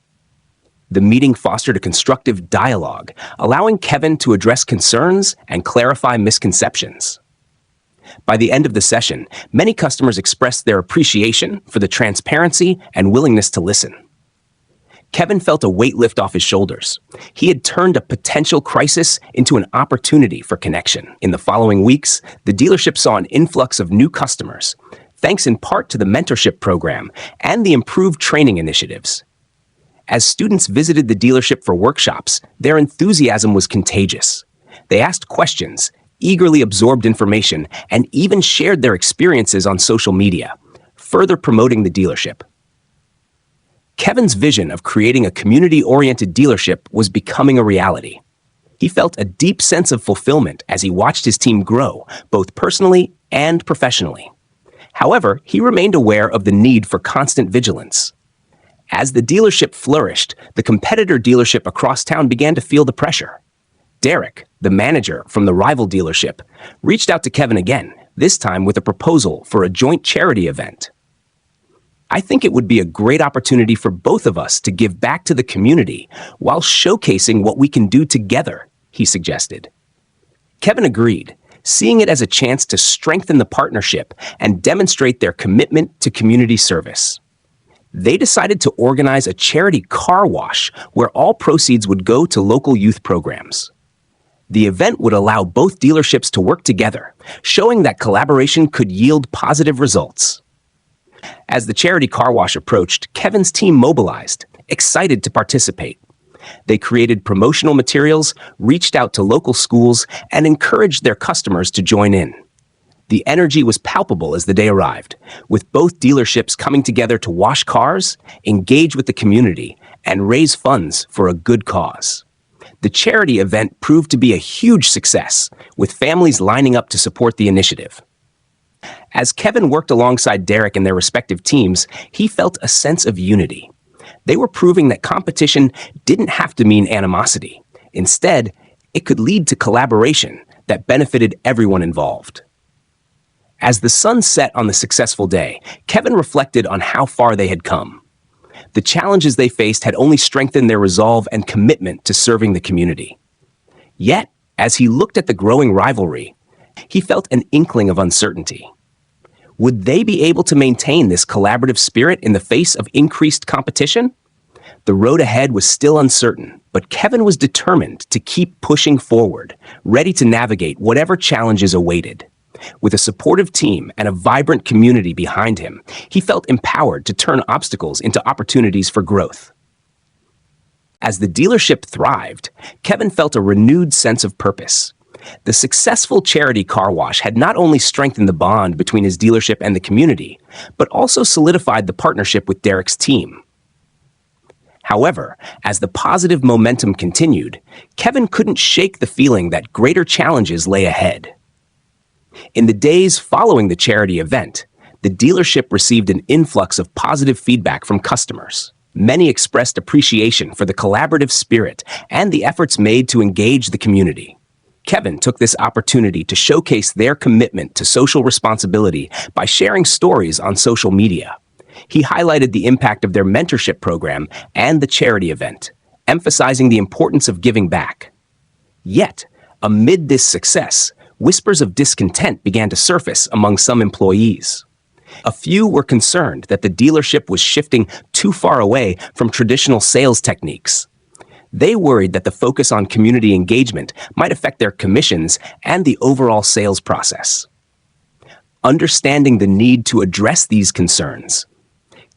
The meeting fostered a constructive dialogue, allowing Kevin to address concerns and clarify misconceptions. By the end of the session, many customers expressed their appreciation for the transparency and willingness to listen. Kevin felt a weight lift off his shoulders. He had turned a potential crisis into an opportunity for connection. In the following weeks, the dealership saw an influx of new customers, thanks in part to the mentorship program and the improved training initiatives. As students visited the dealership for workshops, their enthusiasm was contagious. They asked questions, eagerly absorbed information, and even shared their experiences on social media, further promoting the dealership. Kevin's vision of creating a community-oriented dealership was becoming a reality. He felt a deep sense of fulfillment as he watched his team grow, both personally and professionally. However, he remained aware of the need for constant vigilance. As the dealership flourished, the competitor dealership across town began to feel the pressure. Derek, the manager from the rival dealership, reached out to Kevin again, this time with a proposal for a joint charity event. "I think it would be a great opportunity for both of us to give back to the community while showcasing what we can do together," he suggested. Kevin agreed, seeing it as a chance to strengthen the partnership and demonstrate their commitment to community service. They decided to organize a charity car wash where all proceeds would go to local youth programs. The event would allow both dealerships to work together, showing that collaboration could yield positive results. As the charity car wash approached, Kevin's team mobilized, excited to participate. They created promotional materials, reached out to local schools, and encouraged their customers to join in. The energy was palpable as the day arrived, with both dealerships coming together to wash cars, engage with the community, and raise funds for a good cause. The charity event proved to be a huge success, with families lining up to support the initiative. As Kevin worked alongside Derek and their respective teams, he felt a sense of unity. They were proving that competition didn't have to mean animosity. Instead, it could lead to collaboration that benefited everyone involved. As the sun set on the successful day, Kevin reflected on how far they had come. The challenges they faced had only strengthened their resolve and commitment to serving the community. Yet, as he looked at the growing rivalry, he felt an inkling of uncertainty. Would they be able to maintain this collaborative spirit in the face of increased competition? The road ahead was still uncertain, but Kevin was determined to keep pushing forward, ready to navigate whatever challenges awaited. With a supportive team and a vibrant community behind him, he felt empowered to turn obstacles into opportunities for growth. As the dealership thrived, Kevin felt a renewed sense of purpose. The successful charity car wash had not only strengthened the bond between his dealership and the community, but also solidified the partnership with Derek's team. However, as the positive momentum continued, Kevin couldn't shake the feeling that greater challenges lay ahead. In the days following the charity event, the dealership received an influx of positive feedback from customers. Many expressed appreciation for the collaborative spirit and the efforts made to engage the community. Kevin took this opportunity to showcase their commitment to social responsibility by sharing stories on social media. He highlighted the impact of their mentorship program and the charity event, emphasizing the importance of giving back. Yet, amid this success, whispers of discontent began to surface among some employees. A few were concerned that the dealership was shifting too far away from traditional sales techniques. They worried that the focus on community engagement might affect their commissions and the overall sales process. Understanding the need to address these concerns,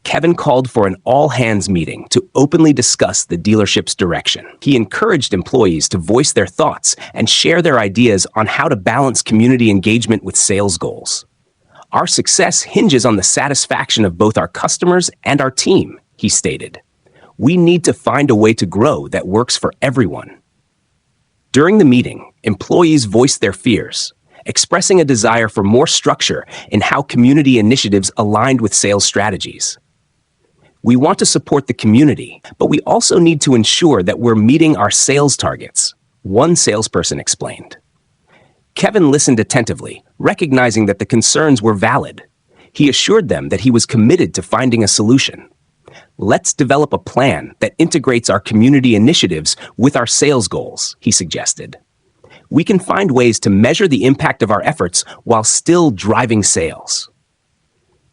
Kevin called for an all-hands meeting to openly discuss the dealership's direction. He encouraged employees to voice their thoughts and share their ideas on how to balance community engagement with sales goals. "Our success hinges on the satisfaction of both our customers and our team," he stated. "We need to find a way to grow that works for everyone." During the meeting, employees voiced their fears, expressing a desire for more structure in how community initiatives aligned with sales strategies. "We want to support the community, but we also need to ensure that we're meeting our sales targets," one salesperson explained. Kevin listened attentively, recognizing that the concerns were valid. He assured them that he was committed to finding a solution. "Let's develop a plan that integrates our community initiatives with our sales goals," he suggested. "We can find ways to measure the impact of our efforts while still driving sales."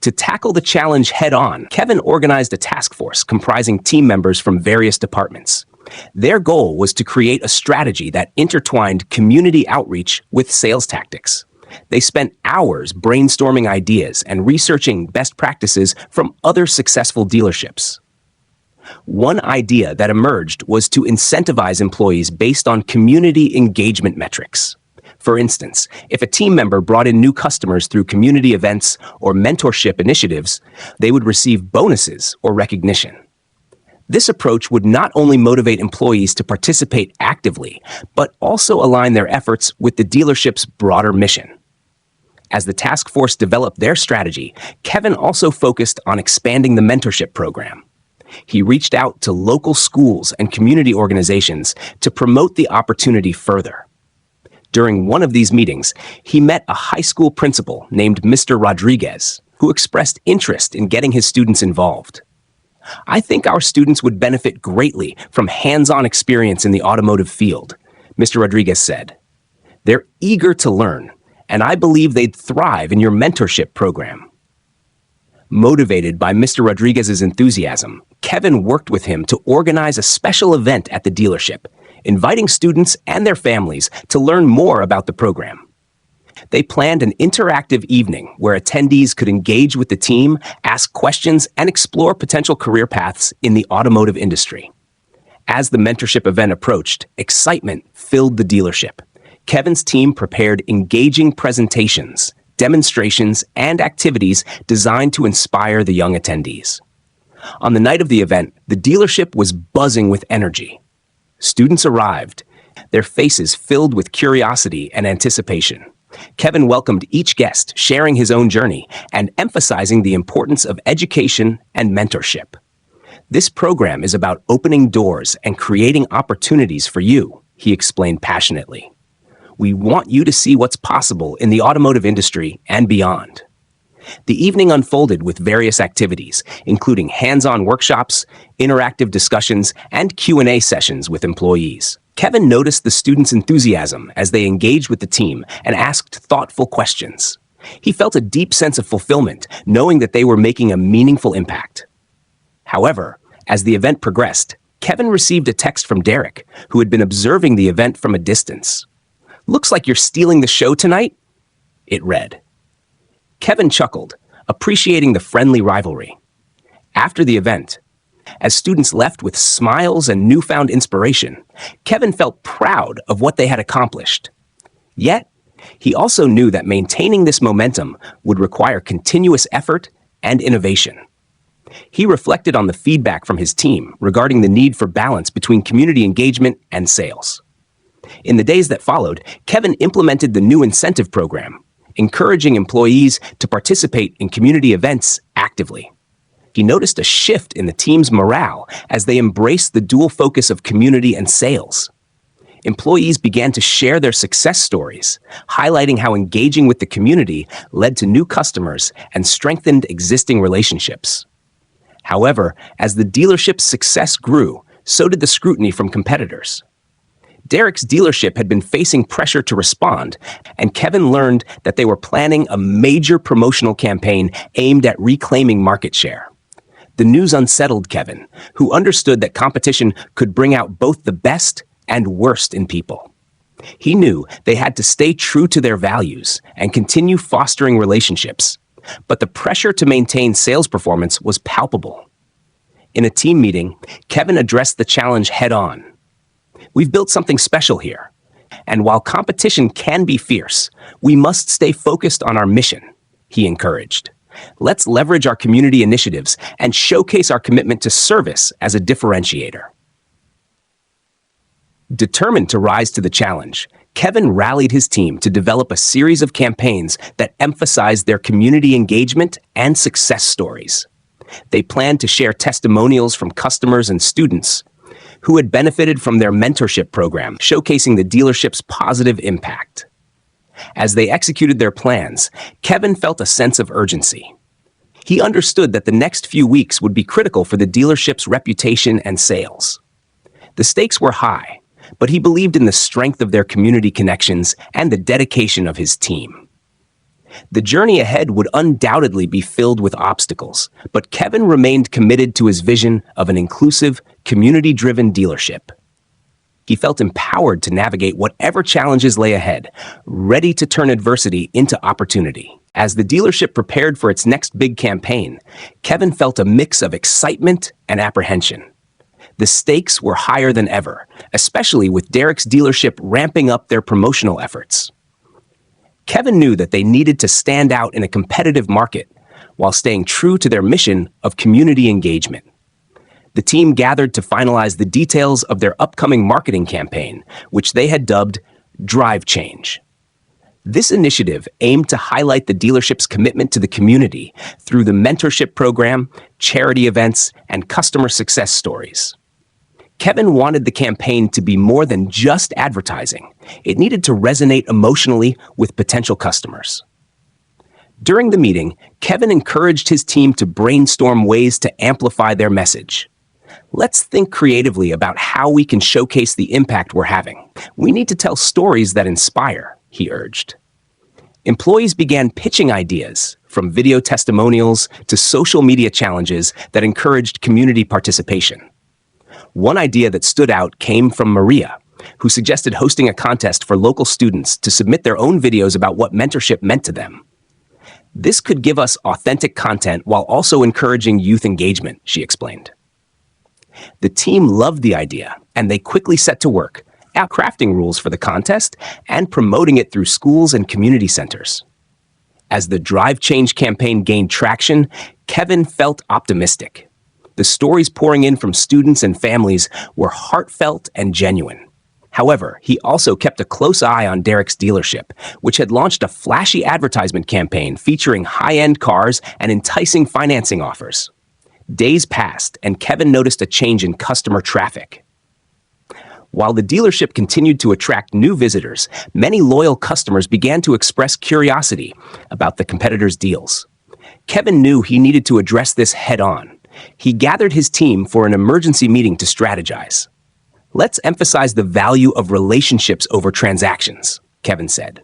To tackle the challenge head-on, Kevin organized a task force comprising team members from various departments. Their goal was to create a strategy that intertwined community outreach with sales tactics. They spent hours brainstorming ideas and researching best practices from other successful dealerships. One idea that emerged was to incentivize employees based on community engagement metrics. For instance, if a team member brought in new customers through community events or mentorship initiatives, they would receive bonuses or recognition. This approach would not only motivate employees to participate actively, but also align their efforts with the dealership's broader mission. As the task force developed their strategy, Kevin also focused on expanding the mentorship program. He reached out to local schools and community organizations to promote the opportunity further. During one of these meetings, he met a high school principal named Mr. Rodriguez, who expressed interest in getting his students involved. "I think our students would benefit greatly from hands-on experience in the automotive field," Mr. Rodriguez said. "They're eager to learn, and I believe they'd thrive in your mentorship program." Motivated by Mr. Rodriguez's enthusiasm, Kevin worked with him to organize a special event at the dealership, inviting students and their families to learn more about the program. They planned an interactive evening where attendees could engage with the team, ask questions, and explore potential career paths in the automotive industry. As the mentorship event approached, excitement filled the dealership. Kevin's team prepared engaging presentations, demonstrations, and activities designed to inspire the young attendees. On the night of the event, the dealership was buzzing with energy. Students arrived, their faces filled with curiosity and anticipation. Kevin welcomed each guest, sharing his own journey and emphasizing the importance of education and mentorship. "This program is about opening doors and creating opportunities for you," he explained passionately. "We want you to see what's possible in the automotive industry and beyond." The evening unfolded with various activities, including hands-on workshops, interactive discussions, and Q&A sessions with employees. Kevin noticed the students' enthusiasm as they engaged with the team and asked thoughtful questions. He felt a deep sense of fulfillment, knowing that they were making a meaningful impact. However, as the event progressed, Kevin received a text from Derek, who had been observing the event from a distance. "Looks like you're stealing the show tonight," it read. Kevin chuckled, appreciating the friendly rivalry. After the event, as students left with smiles and newfound inspiration, Kevin felt proud of what they had accomplished. Yet, he also knew that maintaining this momentum would require continuous effort and innovation. He reflected on the feedback from his team regarding the need for balance between community engagement and sales. In the days that followed, Kevin implemented the new incentive program, encouraging employees to participate in community events actively. He noticed a shift in the team's morale as they embraced the dual focus of community and sales. Employees began to share their success stories, highlighting how engaging with the community led to new customers and strengthened existing relationships. However, as the dealership's success grew, so did the scrutiny from competitors. Derek's dealership had been facing pressure to respond, and Kevin learned that they were planning a major promotional campaign aimed at reclaiming market share. The news unsettled Kevin, who understood that competition could bring out both the best and worst in people. He knew they had to stay true to their values and continue fostering relationships, but the pressure to maintain sales performance was palpable. In a team meeting, Kevin addressed the challenge head-on. "We've built something special here, and while competition can be fierce, we must stay focused on our mission," he encouraged. "Let's leverage our community initiatives and showcase our commitment to service as a differentiator." Determined to rise to the challenge, Kevin rallied his team to develop a series of campaigns that emphasized their community engagement and success stories. They planned to share testimonials from customers and students who had benefited from their mentorship program, showcasing the dealership's positive impact. As they executed their plans, Kevin felt a sense of urgency. He understood that the next few weeks would be critical for the dealership's reputation and sales. The stakes were high, but he believed in the strength of their community connections and the dedication of his team. The journey ahead would undoubtedly be filled with obstacles, but Kevin remained committed to his vision of an inclusive, community-driven dealership. He felt empowered to navigate whatever challenges lay ahead, ready to turn adversity into opportunity. As the dealership prepared for its next big campaign, Kevin felt a mix of excitement and apprehension. The stakes were higher than ever, especially with Derek's dealership ramping up their promotional efforts. Kevin knew that they needed to stand out in a competitive market while staying true to their mission of community engagement. The team gathered to finalize the details of their upcoming marketing campaign, which they had dubbed Drive Change. This initiative aimed to highlight the dealership's commitment to the community through the mentorship program, charity events, and customer success stories. Kevin wanted the campaign to be more than just advertising. It needed to resonate emotionally with potential customers. During the meeting, Kevin encouraged his team to brainstorm ways to amplify their message. Let's think creatively about how we can showcase the impact we're having. We need to tell stories that inspire, he urged. Employees began pitching ideas, from video testimonials to social media challenges that encouraged community participation. One idea that stood out came from Maria, who suggested hosting a contest for local students to submit their own videos about what mentorship meant to them. This could give us authentic content while also encouraging youth engagement, she explained. The team loved the idea, and they quickly set to work, crafting rules for the contest and promoting it through schools and community centers. As the Drive Change campaign gained traction, Kevin felt optimistic. The stories pouring in from students and families were heartfelt and genuine. However, he also kept a close eye on Derek's dealership, which had launched a flashy advertisement campaign featuring high-end cars and enticing financing offers. Days passed, and Kevin noticed a change in customer traffic. While the dealership continued to attract new visitors, many loyal customers began to express curiosity about the competitors' deals. Kevin knew he needed to address this head-on. He gathered his team for an emergency meeting to strategize. Let's emphasize the value of relationships over transactions, Kevin said.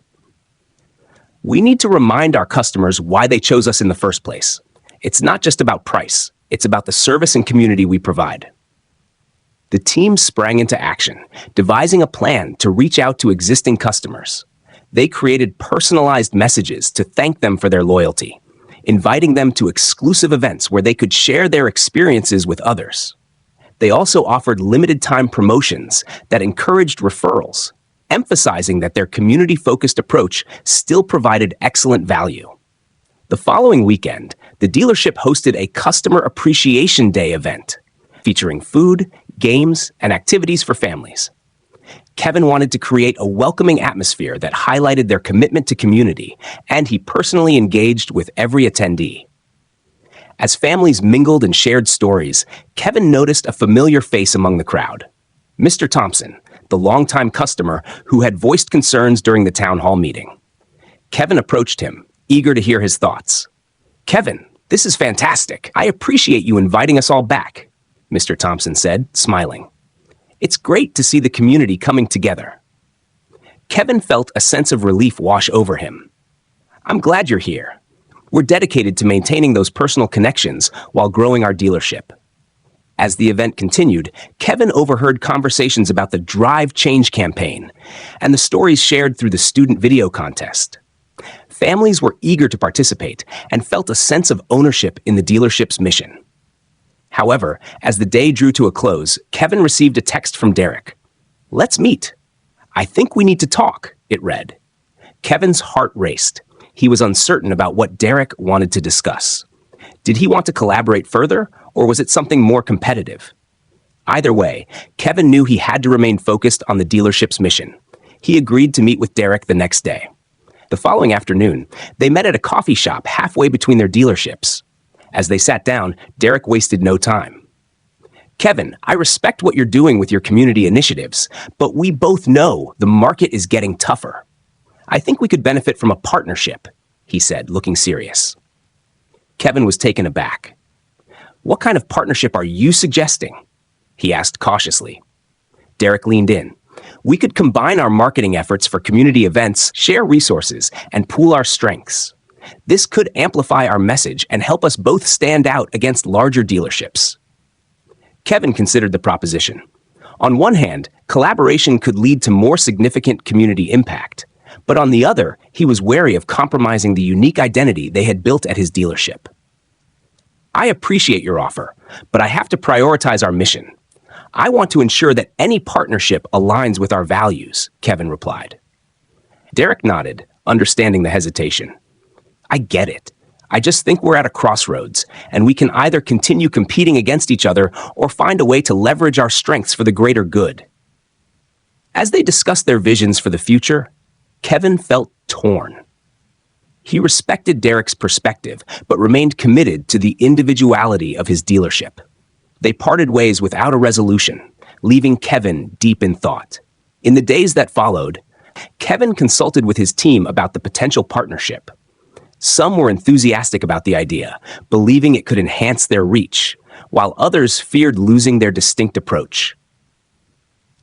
We need to remind our customers why they chose us in the first place. It's not just about price. It's about the service and community we provide. The team sprang into action, devising a plan to reach out to existing customers. They created personalized messages to thank them for their loyalty, inviting them to exclusive events where they could share their experiences with others. They also offered limited-time promotions that encouraged referrals, emphasizing that their community-focused approach still provided excellent value. The following weekend, the dealership hosted a Customer Appreciation Day event, featuring food, games, and activities for families. Kevin wanted to create a welcoming atmosphere that highlighted their commitment to community, and he personally engaged with every attendee. As families mingled and shared stories, Kevin noticed a familiar face among the crowd. Mr. Thompson, the longtime customer who had voiced concerns during the town hall meeting. Kevin approached him, eager to hear his thoughts. "Kevin, this is fantastic. I appreciate you inviting us all back," Mr. Thompson said, smiling. "It's great to see the community coming together." Kevin felt a sense of relief wash over him. "I'm glad you're here. We're dedicated to maintaining those personal connections while growing our dealership." As the event continued, Kevin overheard conversations about the Drive Change campaign and the stories shared through the student video contest. Families were eager to participate and felt a sense of ownership in the dealership's mission. However, as the day drew to a close, Kevin received a text from Derek. "Let's meet. I think we need to talk," it read. Kevin's heart raced. He was uncertain about what Derek wanted to discuss. Did he want to collaborate further, or was it something more competitive? Either way, Kevin knew he had to remain focused on the dealership's mission. He agreed to meet with Derek the next day. The following afternoon, they met at a coffee shop halfway between their dealerships. As they sat down, Derek wasted no time. "Kevin, I respect what you're doing with your community initiatives, but we both know the market is getting tougher. I think we could benefit from a partnership," he said, looking serious. Kevin was taken aback. "What kind of partnership are you suggesting?" he asked cautiously. Derek leaned in. "We could combine our marketing efforts for community events, share resources, and pool our strengths. This could amplify our message and help us both stand out against larger dealerships." Kevin considered the proposition. On one hand, collaboration could lead to more significant community impact, but on the other, he was wary of compromising the unique identity they had built at his dealership. I appreciate your offer, but I have to prioritize our mission. I want to ensure that any partnership aligns with our values, Kevin replied. Derek nodded, understanding the hesitation. I get it. I just think we're at a crossroads, and we can either continue competing against each other or find a way to leverage our strengths for the greater good. As they discussed their visions for the future, Kevin felt torn. He respected Derek's perspective, but remained committed to the individuality of his dealership. They parted ways without a resolution, leaving Kevin deep in thought. In the days that followed, Kevin consulted with his team about the potential partnership. Some were enthusiastic about the idea, believing it could enhance their reach, while others feared losing their distinct approach.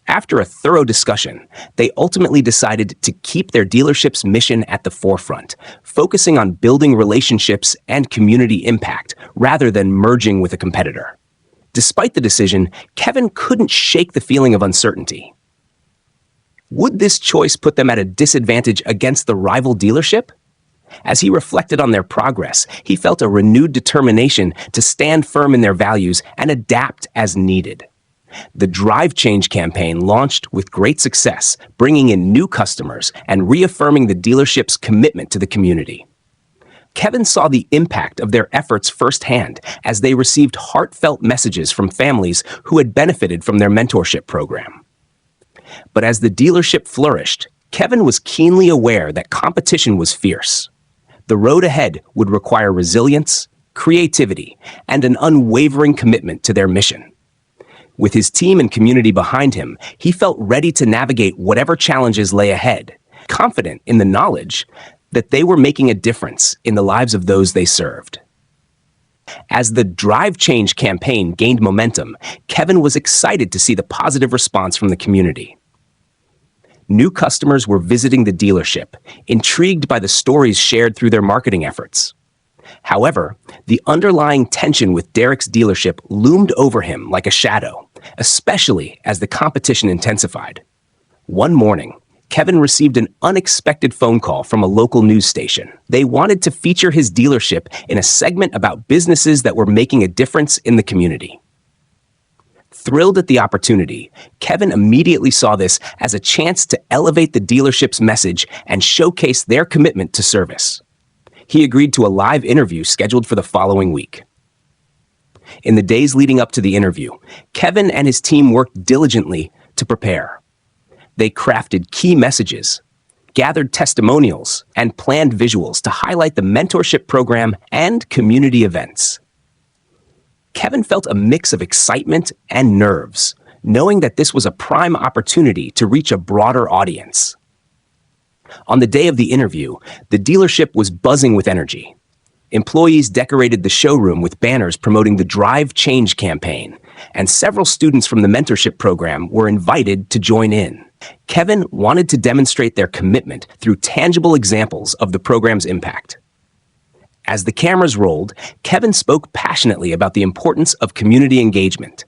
After a thorough discussion, they ultimately decided to keep their dealership's mission at the forefront, focusing on building relationships and community impact rather than merging with a competitor. Despite the decision, Kevin couldn't shake the feeling of uncertainty. Would this choice put them at a disadvantage against the rival dealership? As he reflected on their progress, he felt a renewed determination to stand firm in their values and adapt as needed. The Drive Change campaign launched with great success, bringing in new customers and reaffirming the dealership's commitment to the community. Kevin saw the impact of their efforts firsthand as they received heartfelt messages from families who had benefited from their mentorship program. But as the dealership flourished, Kevin was keenly aware that competition was fierce. The road ahead would require resilience, creativity, and an unwavering commitment to their mission. With his team and community behind him, he felt ready to navigate whatever challenges lay ahead, confident in the knowledge that they were making a difference in the lives of those they served. As the Drive Change campaign gained momentum, Kevin was excited to see the positive response from the community. New customers were visiting the dealership, intrigued by the stories shared through their marketing efforts. However, the underlying tension with Derek's dealership loomed over him like a shadow, especially as the competition intensified. One morning, Kevin received an unexpected phone call from a local news station. They wanted to feature his dealership in a segment about businesses that were making a difference in the community. Thrilled at the opportunity, Kevin immediately saw this as a chance to elevate the dealership's message and showcase their commitment to service. He agreed to a live interview scheduled for the following week. In the days leading up to the interview, Kevin and his team worked diligently to prepare. They crafted key messages, gathered testimonials, and planned visuals to highlight the mentorship program and community events. Kevin felt a mix of excitement and nerves, knowing that this was a prime opportunity to reach a broader audience. On the day of the interview, the dealership was buzzing with energy. Employees decorated the showroom with banners promoting the Drive Change campaign, and several students from the mentorship program were invited to join in. Kevin wanted to demonstrate their commitment through tangible examples of the program's impact. As the cameras rolled, Kevin spoke passionately about the importance of community engagement.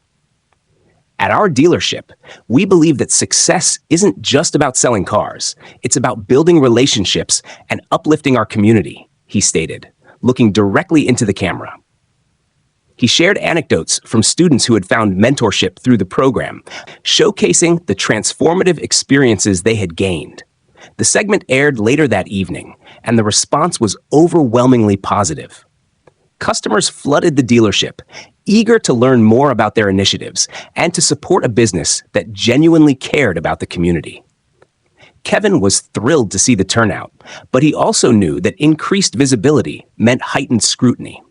At our dealership, we believe that success isn't just about selling cars. It's about building relationships and uplifting our community, he stated, looking directly into the camera. He shared anecdotes from students who had found mentorship through the program, showcasing the transformative experiences they had gained. The segment aired later that evening, and the response was overwhelmingly positive. Customers flooded the dealership, eager to learn more about their initiatives and to support a business that genuinely cared about the community. Kevin was thrilled to see the turnout, but he also knew that increased visibility meant heightened scrutiny.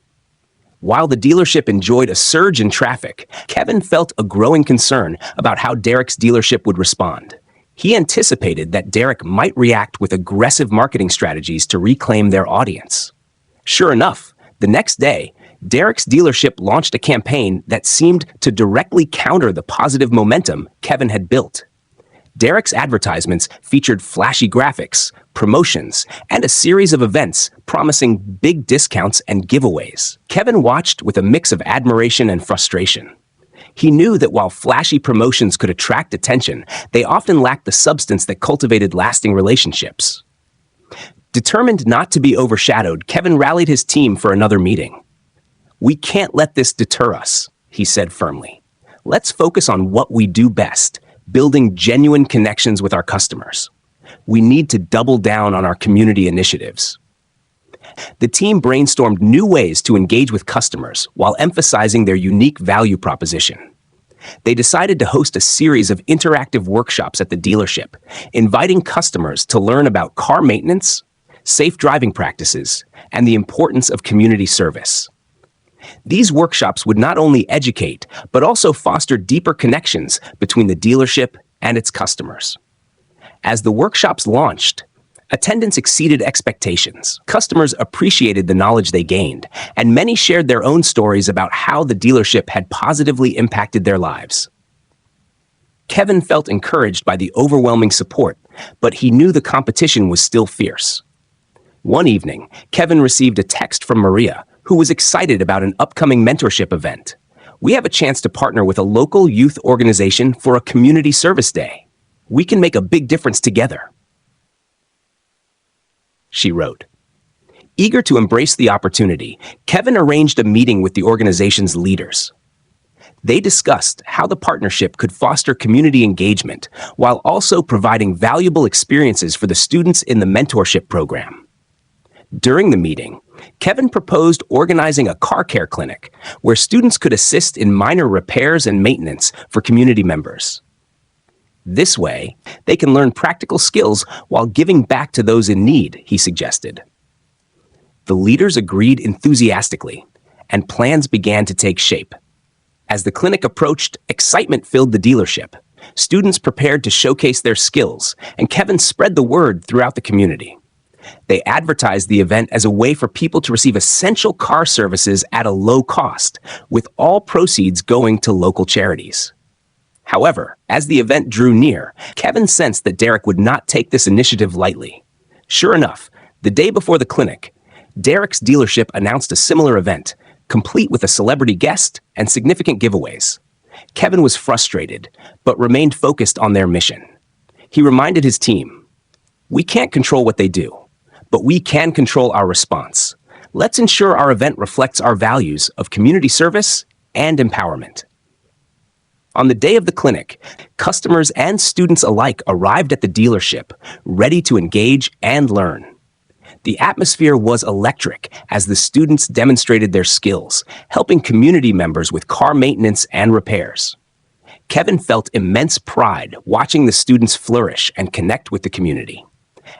While the dealership enjoyed a surge in traffic, Kevin felt a growing concern about how Derek's dealership would respond. He anticipated that Derek might react with aggressive marketing strategies to reclaim their audience. Sure enough, the next day, Derek's dealership launched a campaign that seemed to directly counter the positive momentum Kevin had built. Derek's advertisements featured flashy graphics, promotions, and a series of events promising big discounts and giveaways. Kevin watched with a mix of admiration and frustration. He knew that while flashy promotions could attract attention, they often lacked the substance that cultivated lasting relationships. Determined not to be overshadowed, Kevin rallied his team for another meeting. "We can't let this deter us," he said firmly. "Let's focus on what we do best, building genuine connections with our customers. We need to double down on our community initiatives." The team brainstormed new ways to engage with customers while emphasizing their unique value proposition. They decided to host a series of interactive workshops at the dealership, inviting customers to learn about car maintenance, safe driving practices, and the importance of community service. These workshops would not only educate, but also foster deeper connections between the dealership and its customers. As the workshops launched, attendance exceeded expectations. Customers appreciated the knowledge they gained, and many shared their own stories about how the dealership had positively impacted their lives. Kevin felt encouraged by the overwhelming support, but he knew the competition was still fierce. One evening, Kevin received a text from Maria, who was excited about an upcoming mentorship event. "We have a chance to partner with a local youth organization for a community service day. We can make a big difference together," she wrote. Eager to embrace the opportunity, Kevin arranged a meeting with the organization's leaders. They discussed how the partnership could foster community engagement while also providing valuable experiences for the students in the mentorship program. During the meeting, Kevin proposed organizing a car care clinic where students could assist in minor repairs and maintenance for community members. This way, they can learn practical skills while giving back to those in need, he suggested. The leaders agreed enthusiastically, and plans began to take shape. As the clinic approached, excitement filled the dealership. Students prepared to showcase their skills, and Kevin spread the word throughout the community. They advertised the event as a way for people to receive essential car services at a low cost, with all proceeds going to local charities. However, as the event drew near, Kevin sensed that Derek would not take this initiative lightly. Sure enough, the day before the clinic, Derek's dealership announced a similar event, complete with a celebrity guest and significant giveaways. Kevin was frustrated, but remained focused on their mission. He reminded his team, "We can't control what they do, but we can control our response. Let's ensure our event reflects our values of community service and empowerment." On the day of the clinic, customers and students alike arrived at the dealership, ready to engage and learn. The atmosphere was electric as the students demonstrated their skills, helping community members with car maintenance and repairs. Kevin felt immense pride watching the students flourish and connect with the community.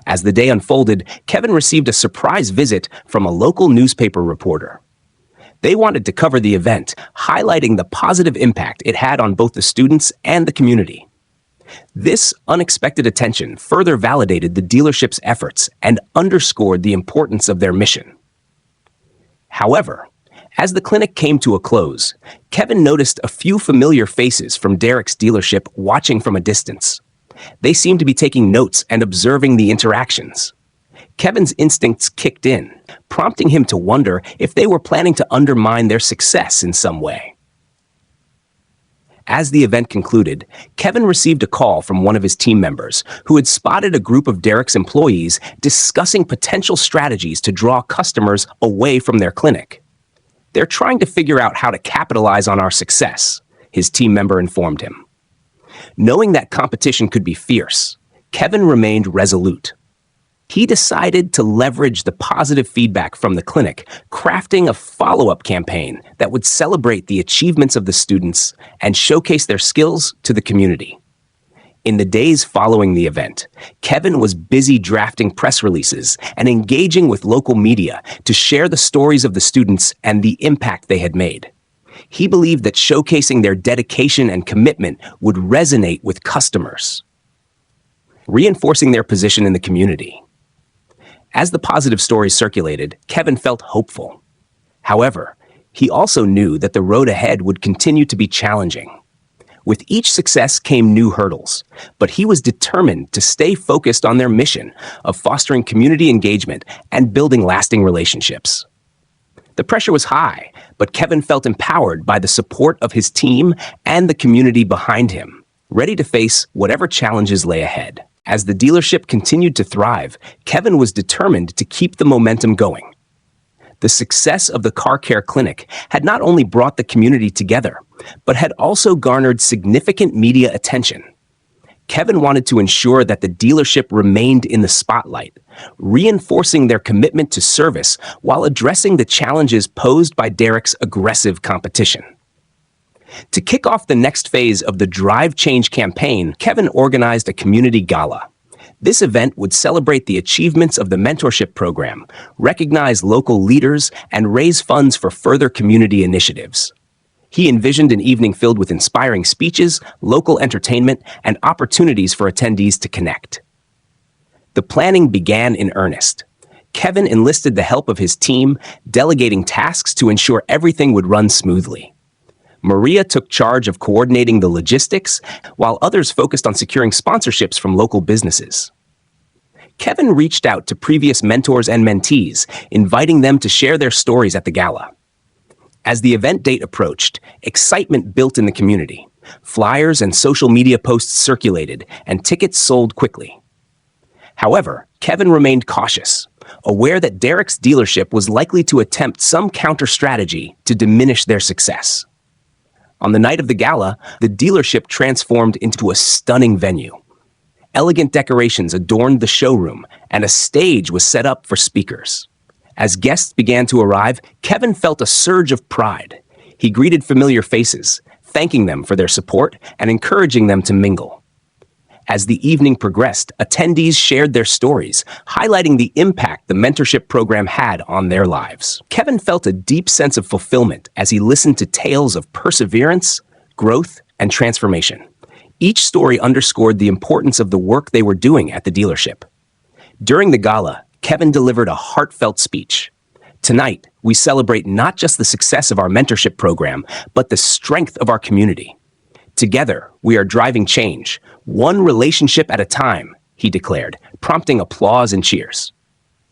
As the day unfolded, Kevin received a surprise visit from a local newspaper reporter. They wanted to cover the event, highlighting the positive impact it had on both the students and the community. This unexpected attention further validated the dealership's efforts and underscored the importance of their mission. However, as the clinic came to a close, Kevin noticed a few familiar faces from Derek's dealership watching from a distance. They seemed to be taking notes and observing the interactions. Kevin's instincts kicked in, prompting him to wonder if they were planning to undermine their success in some way. As the event concluded, Kevin received a call from one of his team members who had spotted a group of Derek's employees discussing potential strategies to draw customers away from their clinic. "They're trying to figure out how to capitalize on our success," his team member informed him. Knowing that competition could be fierce, Kevin remained resolute. He decided to leverage the positive feedback from the clinic, crafting a follow-up campaign that would celebrate the achievements of the students and showcase their skills to the community. In the days following the event, Kevin was busy drafting press releases and engaging with local media to share the stories of the students and the impact they had made. He believed that showcasing their dedication and commitment would resonate with customers, reinforcing their position in the community. As the positive stories circulated, Kevin felt hopeful. However, he also knew that the road ahead would continue to be challenging. With each success came new hurdles, but he was determined to stay focused on their mission of fostering community engagement and building lasting relationships. The pressure was high, but Kevin felt empowered by the support of his team and the community behind him, ready to face whatever challenges lay ahead. As the dealership continued to thrive, Kevin was determined to keep the momentum going. The success of the car care clinic had not only brought the community together, but had also garnered significant media attention. Kevin wanted to ensure that the dealership remained in the spotlight, reinforcing their commitment to service while addressing the challenges posed by Derek's aggressive competition. To kick off the next phase of the Drive Change campaign, Kevin organized a community gala. This event would celebrate the achievements of the mentorship program, recognize local leaders, and raise funds for further community initiatives. He envisioned an evening filled with inspiring speeches, local entertainment, and opportunities for attendees to connect. The planning began in earnest. Kevin enlisted the help of his team, delegating tasks to ensure everything would run smoothly. Maria took charge of coordinating the logistics, while others focused on securing sponsorships from local businesses. Kevin reached out to previous mentors and mentees, inviting them to share their stories at the gala. As the event date approached, excitement built in the community. Flyers and social media posts circulated, and tickets sold quickly. However, Kevin remained cautious, aware that Derek's dealership was likely to attempt some counter-strategy to diminish their success. On the night of the gala, the dealership transformed into a stunning venue. Elegant decorations adorned the showroom, and a stage was set up for speakers. As guests began to arrive, Kevin felt a surge of pride. He greeted familiar faces, thanking them for their support and encouraging them to mingle. As the evening progressed, attendees shared their stories, highlighting the impact the mentorship program had on their lives. Kevin felt a deep sense of fulfillment as he listened to tales of perseverance, growth, and transformation. Each story underscored the importance of the work they were doing at the dealership. During the gala, Kevin delivered a heartfelt speech. Tonight, we celebrate not just the success of our mentorship program, but the strength of our community. Together, we are driving change, one relationship at a time, he declared, prompting applause and cheers.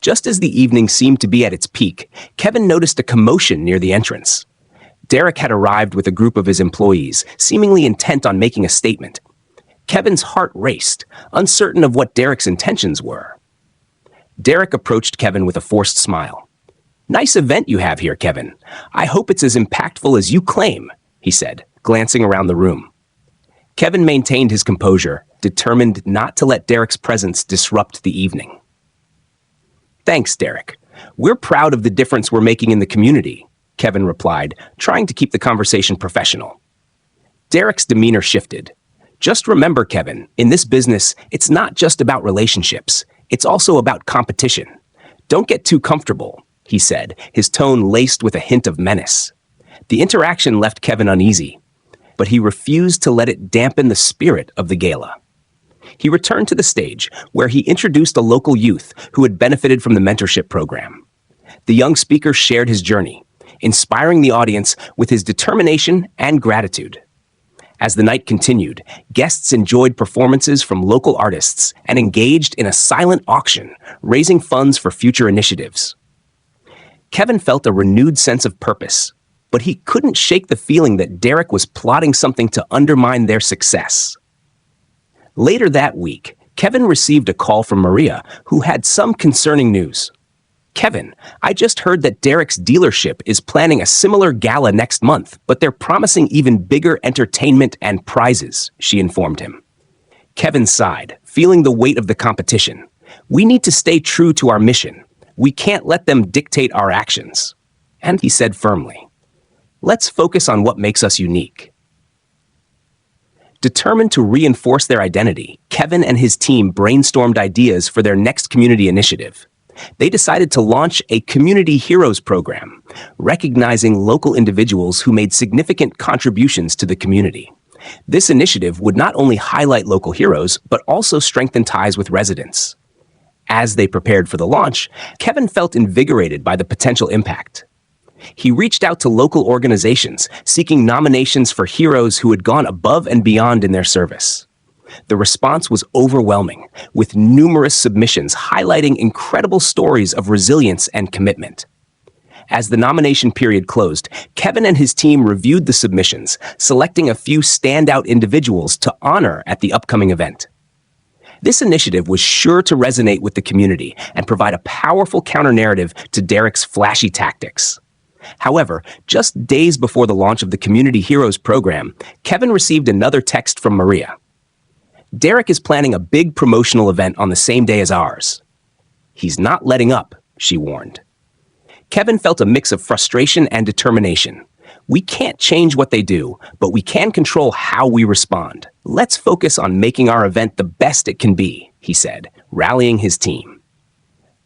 Just as the evening seemed to be at its peak, Kevin noticed a commotion near the entrance. Derek had arrived with a group of his employees, seemingly intent on making a statement. Kevin's heart raced, uncertain of what Derek's intentions were. Derek approached Kevin with a forced smile. "Nice event you have here, Kevin. I hope it's as impactful as you claim," he said, glancing around the room. Kevin maintained his composure, determined not to let Derek's presence disrupt the evening. "Thanks, Derek. We're proud of the difference we're making in the community," Kevin replied, trying to keep the conversation professional. Derek's demeanor shifted. "Just remember, Kevin, in this business, it's not just about relationships. It's also about competition. Don't get too comfortable," he said, his tone laced with a hint of menace. The interaction left Kevin uneasy, but he refused to let it dampen the spirit of the gala. He returned to the stage, where he introduced a local youth who had benefited from the mentorship program. The young speaker shared his journey, inspiring the audience with his determination and gratitude. As the night continued, guests enjoyed performances from local artists and engaged in a silent auction, raising funds for future initiatives. Kevin felt a renewed sense of purpose, but he couldn't shake the feeling that Derek was plotting something to undermine their success. Later that week, Kevin received a call from Maria, who had some concerning news. "Kevin, I just heard that Derek's dealership is planning a similar gala next month, but they're promising even bigger entertainment and prizes," she informed him. Kevin sighed, feeling the weight of the competition. "We need to stay true to our mission. We can't let them dictate our actions." And he said firmly, "Let's focus on what makes us unique." Determined to reinforce their identity, Kevin and his team brainstormed ideas for their next community initiative. They decided to launch a Community Heroes program, recognizing local individuals who made significant contributions to the community. This initiative would not only highlight local heroes, but also strengthen ties with residents. As they prepared for the launch, Kevin felt invigorated by the potential impact. He reached out to local organizations, seeking nominations for heroes who had gone above and beyond in their service. The response was overwhelming, with numerous submissions highlighting incredible stories of resilience and commitment. As the nomination period closed, Kevin and his team reviewed the submissions, selecting a few standout individuals to honor at the upcoming event. This initiative was sure to resonate with the community and provide a powerful counter-narrative to Derek's flashy tactics. However, just days before the launch of the Community Heroes program, Kevin received another text from Maria. "Derek is planning a big promotional event on the same day as ours." "He's not letting up," she warned. Kevin felt a mix of frustration and determination. "We can't change what they do, but we can control how we respond. Let's focus on making our event the best it can be," he said, rallying his team.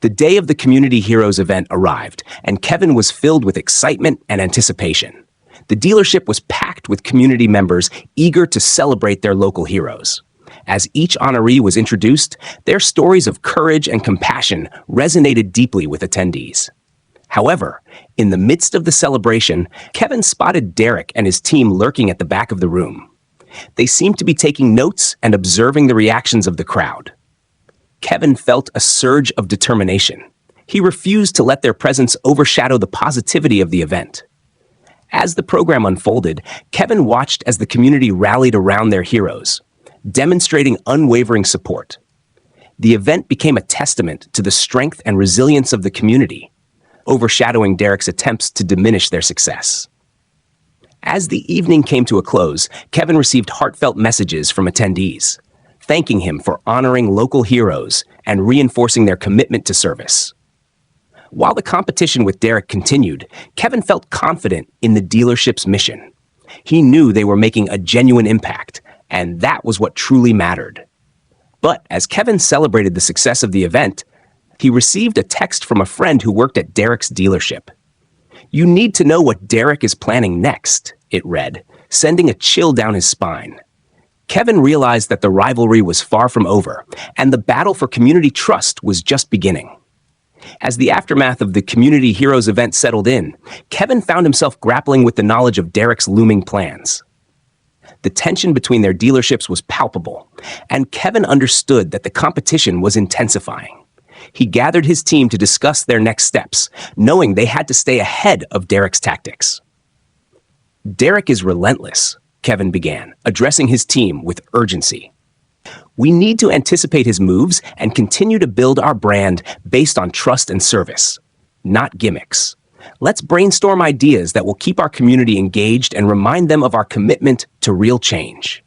The day of the Community Heroes event arrived, and Kevin was filled with excitement and anticipation. The dealership was packed with community members eager to celebrate their local heroes. As each honoree was introduced, their stories of courage and compassion resonated deeply with attendees. However, in the midst of the celebration, Kevin spotted Derek and his team lurking at the back of the room. They seemed to be taking notes and observing the reactions of the crowd. Kevin felt a surge of determination. He refused to let their presence overshadow the positivity of the event. As the program unfolded, Kevin watched as the community rallied around their heroes, demonstrating unwavering support. The event became a testament to the strength and resilience of the community, overshadowing Derek's attempts to diminish their success. As the evening came to a close, Kevin received heartfelt messages from attendees, thanking him for honoring local heroes and reinforcing their commitment to service. While the competition with Derek continued, Kevin felt confident in the dealership's mission. He knew they were making a genuine impact, and that was what truly mattered. But as Kevin celebrated the success of the event, he received a text from a friend who worked at Derek's dealership. "You need to know what Derek is planning next," it read, sending a chill down his spine. Kevin realized that the rivalry was far from over, and the battle for community trust was just beginning. As the aftermath of the Community Heroes event settled in, Kevin found himself grappling with the knowledge of Derek's looming plans. The tension between their dealerships was palpable, and Kevin understood that the competition was intensifying. He gathered his team to discuss their next steps, knowing they had to stay ahead of Derek's tactics. "Derek is relentless," Kevin began, addressing his team with urgency. "We need to anticipate his moves and continue to build our brand based on trust and service, not gimmicks. Let's brainstorm ideas that will keep our community engaged and remind them of our commitment to real change."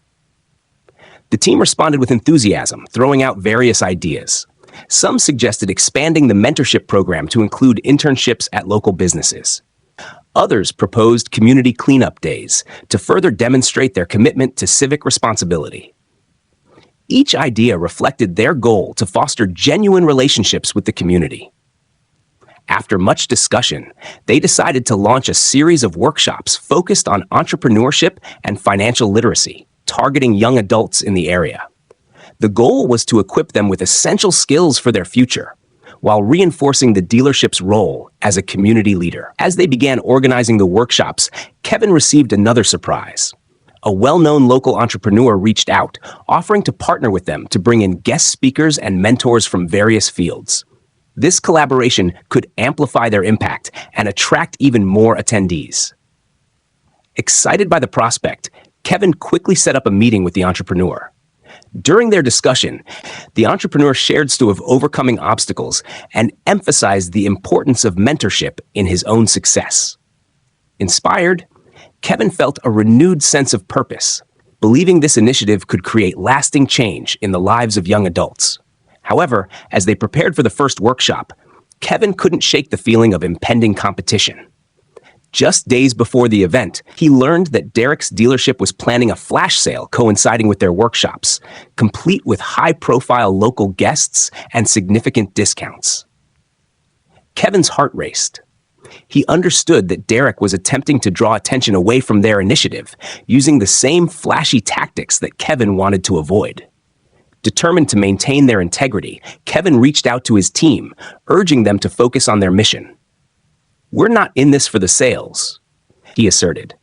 The team responded with enthusiasm, throwing out various ideas. Some suggested expanding the mentorship program to include internships at local businesses. Others proposed community cleanup days to further demonstrate their commitment to civic responsibility. Each idea reflected their goal to foster genuine relationships with the community. After much discussion, they decided to launch a series of workshops focused on entrepreneurship and financial literacy, targeting young adults in the area. The goal was to equip them with essential skills for their future, while reinforcing the dealership's role as a community leader. As they began organizing the workshops, Kevin received another surprise. A well-known local entrepreneur reached out, offering to partner with them to bring in guest speakers and mentors from various fields. This collaboration could amplify their impact and attract even more attendees. Excited by the prospect, Kevin quickly set up a meeting with the entrepreneur. During their discussion, the entrepreneur shared stories of overcoming obstacles and emphasized the importance of mentorship in his own success. Inspired, Kevin felt a renewed sense of purpose, believing this initiative could create lasting change in the lives of young adults. However, as they prepared for the first workshop, Kevin couldn't shake the feeling of impending competition. Just days before the event, he learned that Derek's dealership was planning a flash sale coinciding with their workshops, complete with high-profile local guests and significant discounts. Kevin's heart raced. He understood that Derek was attempting to draw attention away from their initiative, using the same flashy tactics that Kevin wanted to avoid. Determined to maintain their integrity, Kevin reached out to his team, urging them to focus on their mission. "We're not in this for the sales," he asserted.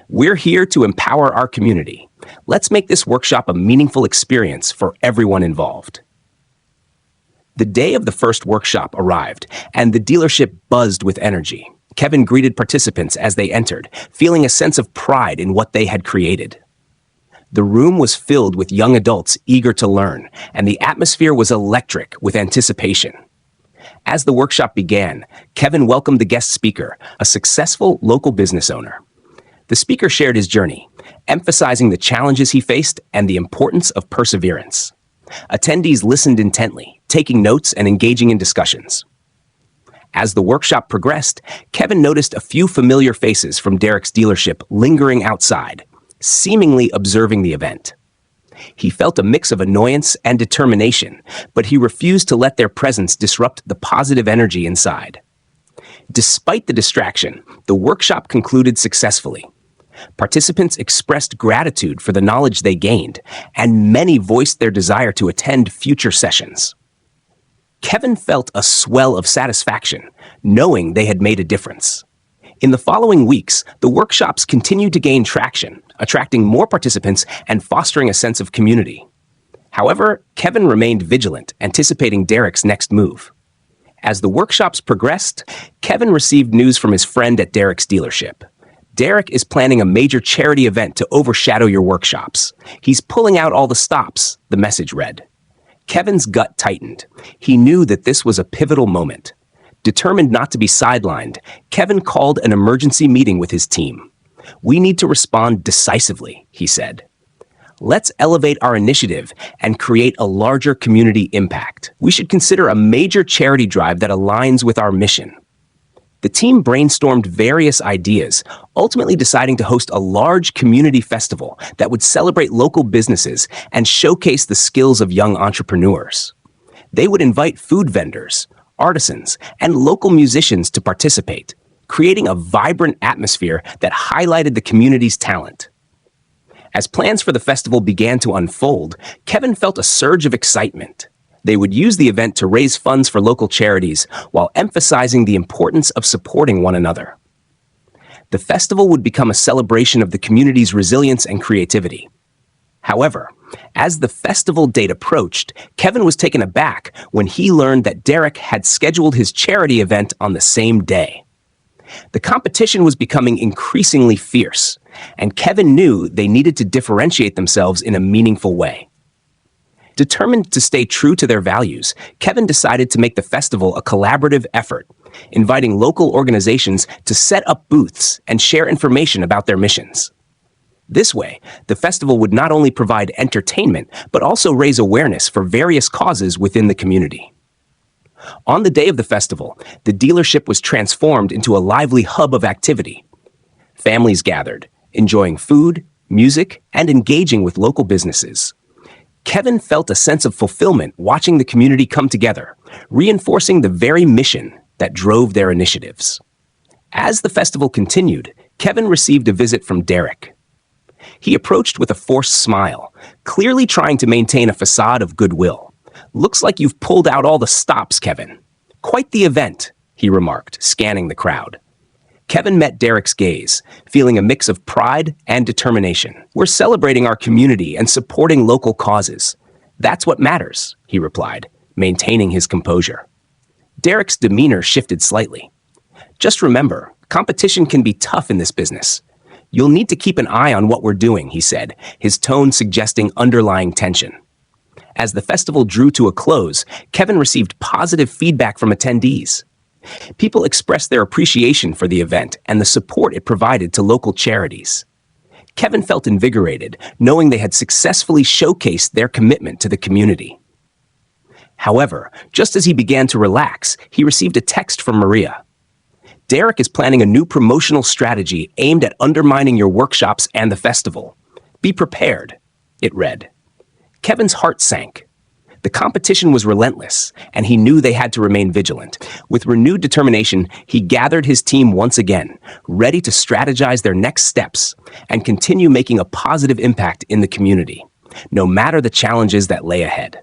"We're here to empower our community. Let's make this workshop a meaningful experience for everyone involved." The day of the first workshop arrived, and the dealership buzzed with energy. Kevin greeted participants as they entered, feeling a sense of pride in what they had created. The room was filled with young adults eager to learn, and the atmosphere was electric with anticipation. As the workshop began, Kevin welcomed the guest speaker, a successful local business owner. The speaker shared his journey, emphasizing the challenges he faced and the importance of perseverance. Attendees listened intently, taking notes and engaging in discussions. As the workshop progressed, Kevin noticed a few familiar faces from Derek's dealership lingering outside, seemingly observing the event. He felt a mix of annoyance and determination, but he refused to let their presence disrupt the positive energy inside. Despite the distraction, the workshop concluded successfully. Participants expressed gratitude for the knowledge they gained, and many voiced their desire to attend future sessions. Kevin felt a swell of satisfaction, knowing they had made a difference. In the following weeks, the workshops continued to gain traction, attracting more participants and fostering a sense of community. However, Kevin remained vigilant, anticipating Derek's next move. As the workshops progressed, Kevin received news from his friend at Derek's dealership. Derek is planning a major charity event to overshadow your workshops. He's pulling out all the stops, the message read. Kevin's gut tightened. He knew that this was a pivotal moment. Determined not to be sidelined, Kevin called an emergency meeting with his team. "We need to respond decisively," he said. "Let's elevate our initiative and create a larger community impact. We should consider a major charity drive that aligns with our mission." The team brainstormed various ideas, ultimately deciding to host a large community festival that would celebrate local businesses and showcase the skills of young entrepreneurs. They would invite food vendors, artisans, and local musicians to participate, creating a vibrant atmosphere that highlighted the community's talent. As plans for the festival began to unfold, Kevin felt a surge of excitement. They would use the event to raise funds for local charities while emphasizing the importance of supporting one another. The festival would become a celebration of the community's resilience and creativity. However, as the festival date approached, Kevin was taken aback when he learned that Derek had scheduled his charity event on the same day. The competition was becoming increasingly fierce, and Kevin knew they needed to differentiate themselves in a meaningful way. Determined to stay true to their values, Kevin decided to make the festival a collaborative effort, inviting local organizations to set up booths and share information about their missions. This way, the festival would not only provide entertainment, but also raise awareness for various causes within the community. On the day of the festival, the dealership was transformed into a lively hub of activity. Families gathered, enjoying food, music, and engaging with local businesses. Kevin felt a sense of fulfillment watching the community come together, reinforcing the very mission that drove their initiatives. As the festival continued, Kevin received a visit from Derek. He approached with a forced smile, clearly trying to maintain a facade of goodwill. "Looks like you've pulled out all the stops, Kevin. Quite the event," he remarked, scanning the crowd. Kevin met Derek's gaze, feeling a mix of pride and determination. "We're celebrating our community and supporting local causes. That's what matters," he replied, maintaining his composure. Derek's demeanor shifted slightly. "Just remember, competition can be tough in this business. You'll need to keep an eye on what we're doing," he said, his tone suggesting underlying tension. As the festival drew to a close, Kevin received positive feedback from attendees. People expressed their appreciation for the event and the support it provided to local charities. Kevin felt invigorated, knowing they had successfully showcased their commitment to the community. However, just as he began to relax, he received a text from Maria. "Derek is planning a new promotional strategy aimed at undermining your workshops and the festival. Be prepared," it read. Kevin's heart sank. The competition was relentless, and he knew they had to remain vigilant. With renewed determination, he gathered his team once again, ready to strategize their next steps and continue making a positive impact in the community, no matter the challenges that lay ahead.